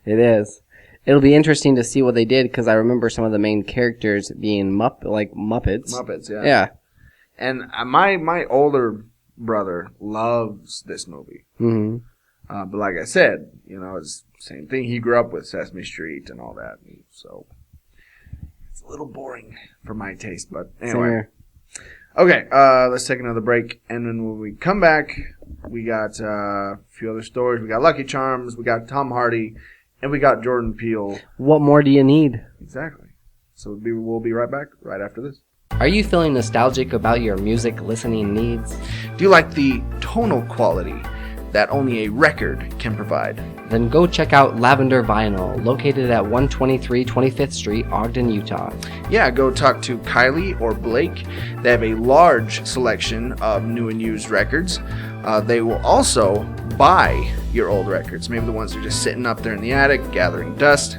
It is. It'll be interesting to see what they did because I remember some of the main characters being Muppets. Muppets, yeah. Yeah. And my older brother loves this movie. Mm-hmm. But like I said, it's the same thing. He grew up with Sesame Street and all that. And so it's a little boring for my taste. But anyway. Okay, let's take another break. And then when we come back, we got a few other stories. We got Lucky Charms, we got Tom Hardy, and we got Jordan Peele. What more do you need? Exactly. So we'll be right back right after this. Are you feeling nostalgic about your music listening needs? Do you like the tonal quality that only a record can provide? Then go check out Lavender Vinyl, located at 123 25th Street, Ogden, Utah. Yeah, go talk to Kylie or Blake. They have a large selection of new and used records. They will also buy your old records, maybe the ones that are just sitting up there in the attic, gathering dust.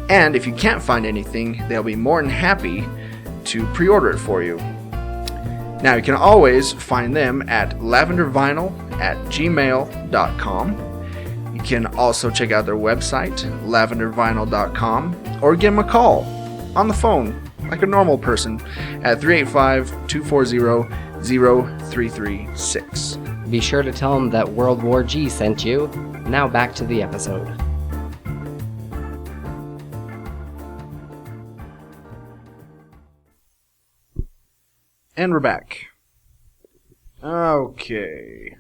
And if you can't find anything, they'll be more than happy to pre-order it for you. Now, you can always find them at lavendervinyl@gmail.com. You can also check out their website, lavendervinyl.com, or give them a call on the phone, like a normal person, at 385-240-0336. Be sure to tell them that World War G sent you. Now back to the episode. And we're back. Okay.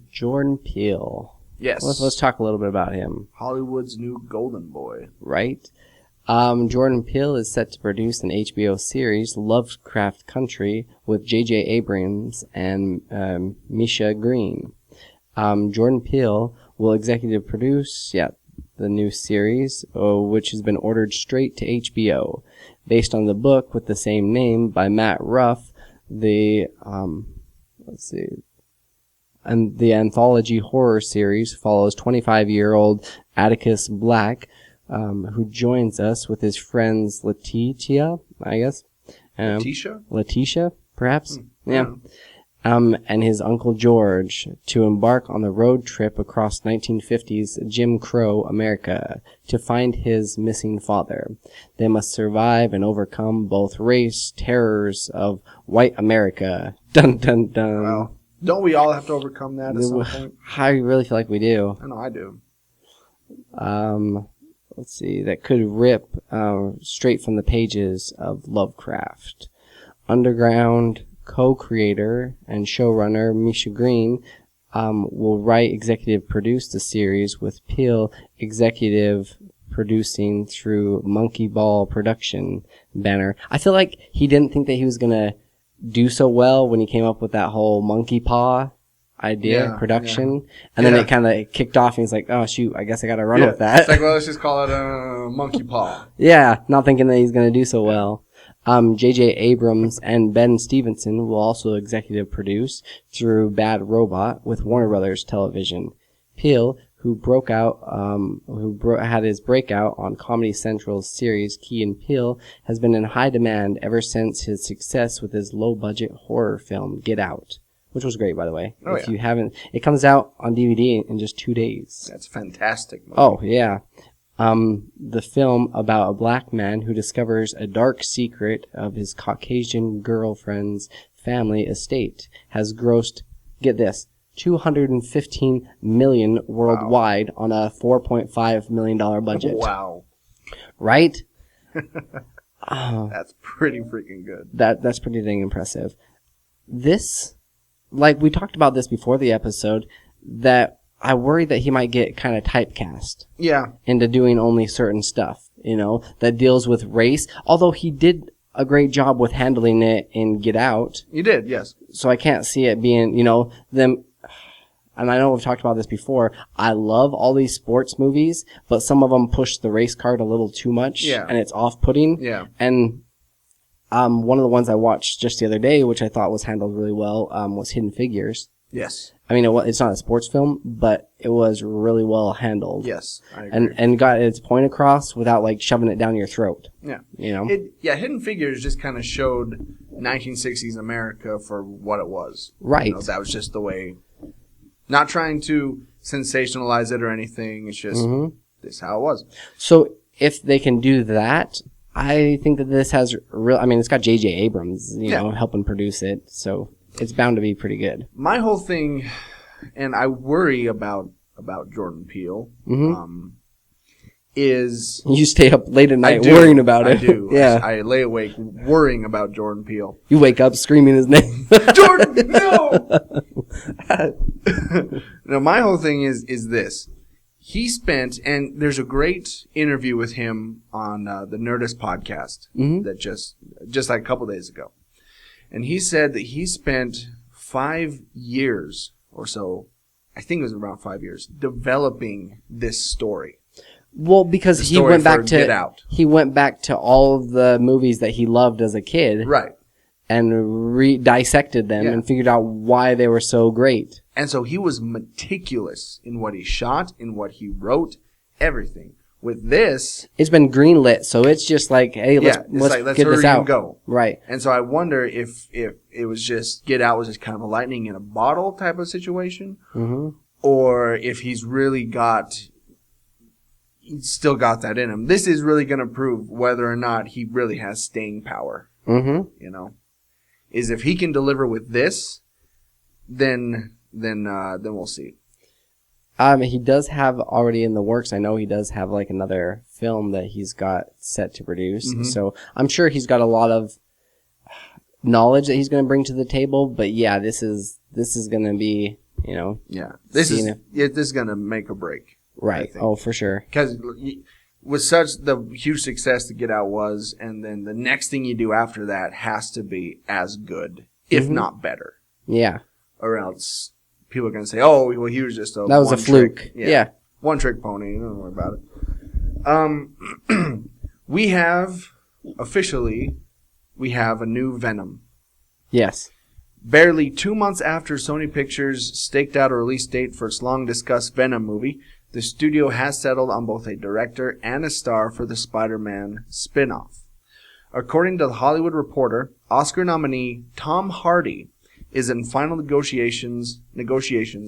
Jordan Peele. Yes. Let's talk a little bit about him. Hollywood's new golden boy. Right. Jordan Peele is set to produce an HBO series, Lovecraft Country, with J.J. Abrams and Misha Green. Jordan Peele will executive produce, the new series, which has been ordered straight to HBO, based on the book with the same name by Matt Ruff. The and the anthology horror series follows 25-year-old Atticus Black, who joins us with his friends Letitia, I guess. Letitia, perhaps? Yeah. And his Uncle George to embark on the road trip across 1950s Jim Crow America to find his missing father. They must survive and overcome both race terrors of white America. Dun dun dun. Well, don't we all have to overcome that at some point? I really feel like we do. I know I do. Let's see. That could rip straight from the pages of Lovecraft. Underground co-creator and showrunner Misha Green will executive produce the series, with Peele executive producing through Monkey Ball Production banner. I feel like he didn't think that he was gonna do so well when he came up with that whole monkey paw idea production, and then it kind of kicked off, and he's like, "Oh shoot, I guess I gotta run with that." It's like, well, let's just call it a monkey paw. Yeah, not thinking that he's gonna do so well. J.J. Abrams and Ben Stevenson will also executive produce through Bad Robot with Warner Brothers Television. Peele, who had his breakout on Comedy Central's series Key and Peele, has been in high demand ever since his success with his low-budget horror film Get Out, which was great, by the way. If you haven't, it comes out on DVD in just 2 days. That's a fantastic movie. Oh yeah. The film about a black man who discovers a dark secret of his Caucasian girlfriend's family estate has grossed, get this, $215 million worldwide on a $4.5 million budget. Wow. Right? That's pretty freaking good. That's pretty dang impressive. This, like we talked about this before the episode, that I worry that he might get kind of typecast. Yeah. Into doing only certain stuff, that deals with race. Although he did a great job with handling it in Get Out. You did, yes. So I can't see it being, them. And I know we've talked about this before. I love all these sports movies, but some of them push the race card a little too much. Yeah. And it's off-putting. Yeah. And one of the ones I watched just the other day, which I thought was handled really well, was Hidden Figures. Yes. I mean, it's not a sports film, but it was really well handled. Yes, I agree. And got its point across without like shoving it down your throat. Yeah. Hidden Figures just kind of showed 1960s America for what it was. Right. That was just the way. Not trying to sensationalize it or anything. It's just this is how it was. So if they can do that, I think that this has it's got J.J. Abrams, helping produce it. So it's bound to be pretty good. My whole thing, and I worry about Jordan Peele, is... You stay up late at night worrying about it. I do. Yeah. I lay awake worrying about Jordan Peele. You wake up screaming his name. Jordan, no! No, my whole thing is this. He spent, and there's a great interview with him on the Nerdist podcast that just like a couple days ago. And he said that he spent 5 years or so, I think it was around 5 years, developing this story. Well, because he went back to Get Out. He went back to all of the movies that he loved as a kid. Right. And dissected them and figured out why they were so great. And so he was meticulous in what he shot, in what he wrote, everything. With this, it's been greenlit, so it's just like, hey, let's get this out. And go. Right. And so I wonder if it was just Get Out was just kind of a lightning in a bottle type of situation, or if he's still got that in him. This is really going to prove whether or not he really has staying power. Is if he can deliver with this, then we'll see. He does have already in the works. I know he does have like another film that he's got set to produce. So I'm sure he's got a lot of knowledge that he's going to bring to the table. But yeah, this is going to be You know. Yeah. This Seeing is gonna make or break. Right. Oh, for sure. Because with such the huge success that Get Out was, and then the next thing you do after that has to be as good, if not better. Yeah. Or else people are going to say, oh, well, he was just that was a fluke. Yeah. One trick pony. Don't worry about it. We have a new Venom. Yes. Barely 2 months after Sony Pictures staked out a release date for its long-discussed Venom movie, the studio has settled on both a director and a star for the Spider-Man spin-off. According to The Hollywood Reporter, Oscar nominee Tom Hardy is in final negotiations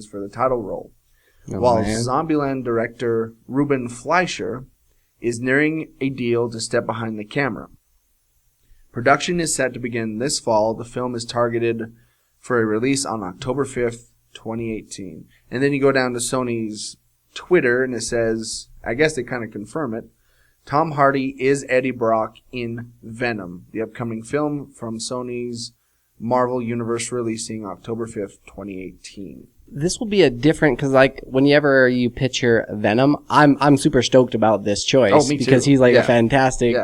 for the title role, while Zombieland director Ruben Fleischer is nearing a deal to step behind the camera. Production is set to begin this fall. The film is targeted for a release on October 5th, 2018. And then you go down to Sony's Twitter, and it says, I guess they kind of confirm it, Tom Hardy is Eddie Brock in Venom, the upcoming film from Sony's Marvel Universe, releasing October 5th, 2018. This will be a different, because like whenever you picture Venom, I'm super stoked about this choice. Oh, me too. Because he's like a fantastic,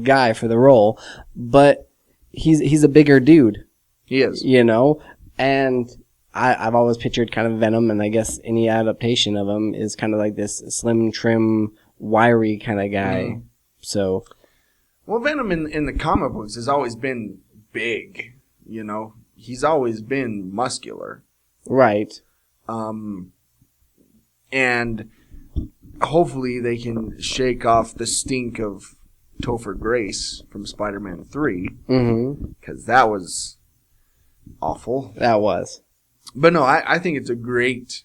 guy for the role. But he's a bigger dude. He is. And I've always pictured kind of Venom, and I guess any adaptation of him is kind of like this slim, trim, wiry kind of guy. So, well, Venom in the comic books has always been big. He's always been muscular. Right. And hopefully they can shake off the stink of Topher Grace from Spider-Man 3. Because that was awful. That was. But no, I think it's a great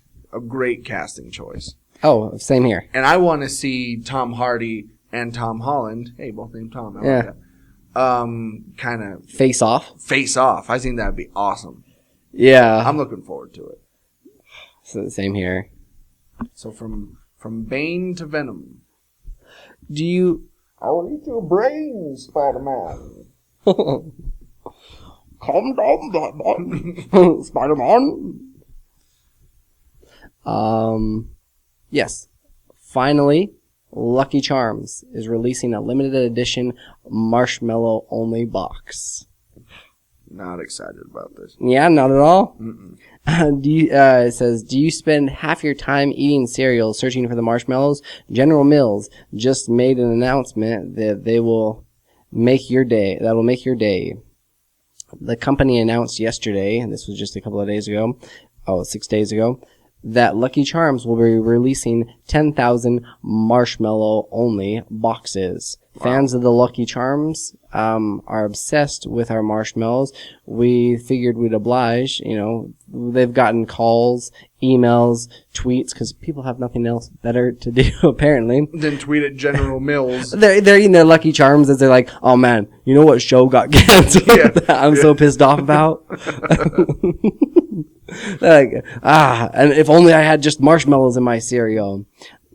casting choice. Oh, same here. And I want to see Tom Hardy and Tom Holland. Hey, both named Tom. I like that. Kind of face off. I think that'd be awesome. Yeah, I'm looking forward to it. So same here. So from Bane to Venom. Do you? I will eat your brains, Spider-Man. Calm down, Batman. Spider-Man. Yes. Finally, Lucky Charms is releasing a limited edition marshmallow only box. Not excited about this. Yeah, not at all. It says, do you spend half your time eating cereal searching for the marshmallows? General Mills just made an announcement that that'll make your day. The company announced yesterday, and this was just a couple of days ago, 6 days ago, that Lucky Charms will be releasing 10,000 marshmallow-only boxes. Wow. Fans of the Lucky Charms are obsessed with our marshmallows. We figured we'd oblige. They've gotten calls, emails, tweets, because people have nothing else better to do, apparently. Then tweet at General Mills. They're eating their Lucky Charms as they're like, oh man, you know what show got canceled that I'm so pissed off about? Like, and if only I had just marshmallows in my cereal.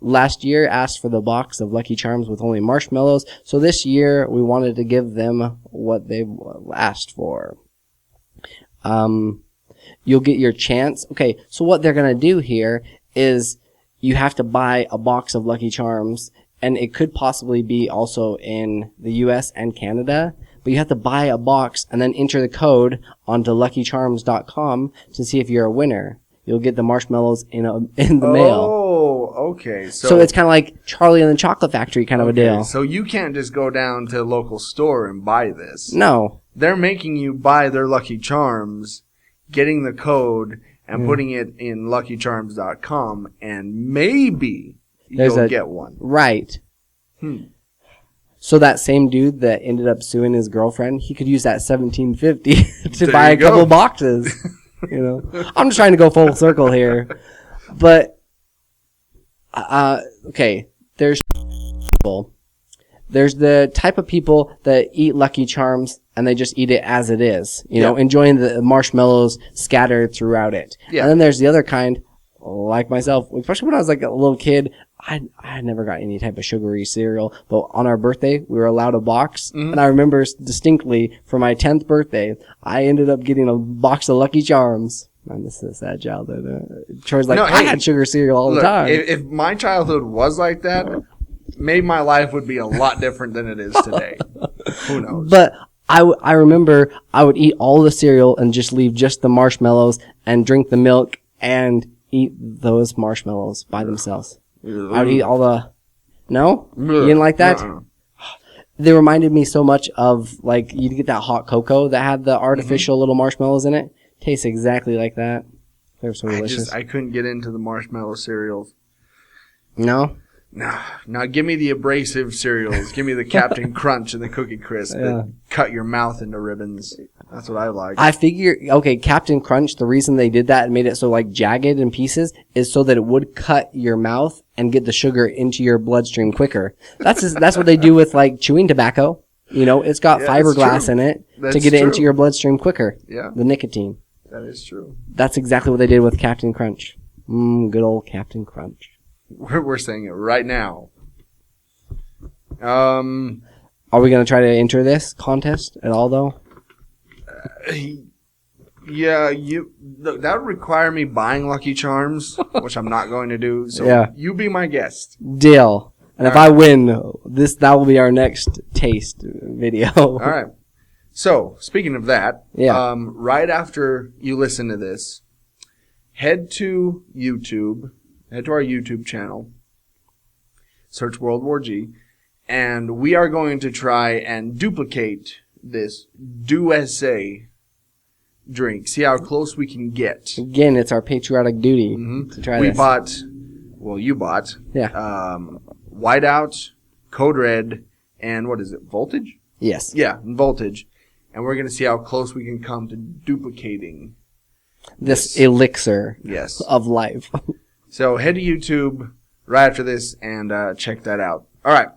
Last year asked for the box of Lucky Charms with only marshmallows, so this year we wanted to give them what they asked for. You'll get your chance. Okay, so what they're going to do here is you have to buy a box of Lucky Charms, and it could possibly be also in the US and Canada. But you have to buy a box and then enter the code onto LuckyCharms.com to see if you're a winner. You'll get the marshmallows in the mail. Oh, okay. So it's kind of like Charlie and the Chocolate Factory kind of a deal. So you can't just go down to a local store and buy this. No. They're making you buy their Lucky Charms, getting the code, and putting it in LuckyCharms.com, and maybe you'll get one. Right. So that same dude that ended up suing his girlfriend, he could use that $17.50 to buy a couple boxes. I'm just trying to go full circle here. But, okay, there's people. There's the type of people that eat Lucky Charms and they just eat it as it is, enjoying the marshmallows scattered throughout it. Yeah. And then there's the other kind, like myself, especially when I was like a little kid. I never got any type of sugary cereal, but on our birthday, we were allowed a box. And I remember distinctly for my 10th birthday, I ended up getting a box of Lucky Charms. Man, this is a sad childhood. Troy's like, No, I hey, had sugar cereal all the Look, time. if my childhood was like that, maybe my life would be a lot different than it is today. Who knows? But I remember I would eat all the cereal and just leave just the marshmallows and drink the milk and eat those marshmallows by themselves. I would eat all the... No? You didn't like that? They reminded me so much of, like, you'd get that hot cocoa that had the artificial little marshmallows in it. Tastes exactly like that. They were so delicious. I couldn't get into the marshmallow cereals. No? Nah. Now give me the abrasive cereals. Give me the Captain Crunch and the Cookie Crisp that cut your mouth into ribbons. That's what I like. I figure, okay, Captain Crunch, the reason they did that and made it so, like, jagged in pieces is so that it would cut your mouth and get the sugar into your bloodstream quicker. That's what they do with, like, chewing tobacco. You know, it's got fiberglass in it to get it into your bloodstream quicker. Yeah. The nicotine. That is true. That's exactly what they did with Captain Crunch. Good old Captain Crunch. We're saying it right now. Are we going to try to enter this contest at all, though? Yeah, look, that would require me buying Lucky Charms, which I'm not going to do. So you be my guest. Deal. And if I win, that will be our next taste video. All right. So, speaking of that, Yeah. right after you listen to this, head to our YouTube channel, search World War G, and we are going to try and duplicate this USA drink. See how close we can get. Again, it's our patriotic duty to try this. You bought, Yeah. Whiteout, Code Red, and what is it, Voltage? Yes. Yeah, Voltage. And we're going to see how close we can come to duplicating This elixir yes. of life. So head to YouTube right after this and check that out. All right.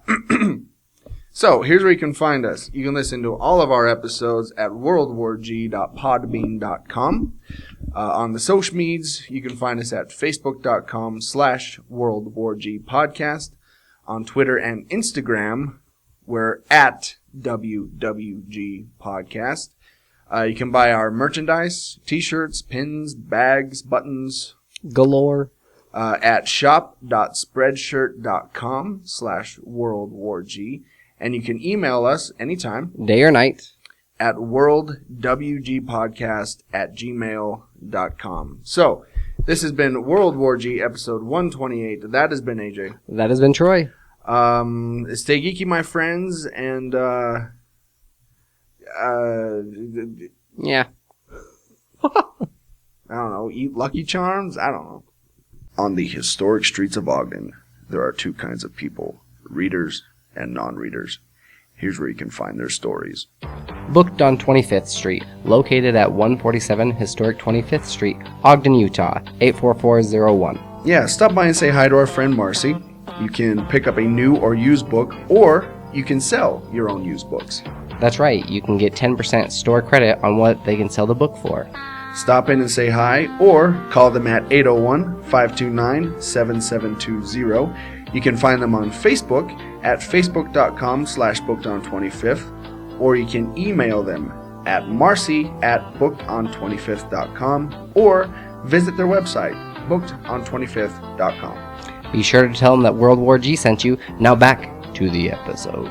So here's where you can find us. You can listen to all of our episodes at worldwarg.podbean.com. On the social medias, you can find us at facebook.com/worldwargpodcast. On Twitter and Instagram, we're at WWG Podcast. You can buy our merchandise, t-shirts, pins, bags, buttons, Galore. at shop.spreadshirt.com/worldwarg. And you can email us anytime Day or night. at worldwgpodcast@gmail.com. So, this has been World War G episode 128. That has been AJ. That has been Troy. Stay geeky, my friends, and Yeah. I don't know, eat Lucky Charms? I don't know. On the historic streets of Ogden, there are two kinds of people, readers and non-readers. Here's where you can find their stories. Booked on 25th Street, located at 147 Historic 25th Street, Ogden, Utah, 84401. Yeah, stop by and say hi to our friend Marcy. You can pick up a new or used book, or you can sell your own used books. That's right, you can get 10% store credit on what they can sell the book for. Stop in and say hi, or call them at 801-529-7720. You can find them on Facebook at facebook.com/bookedon25th, or you can email them at marcy@bookedon25th.com, or visit their website, bookedon25th.com. Be sure to tell them that World War G sent you. Now back to the episode.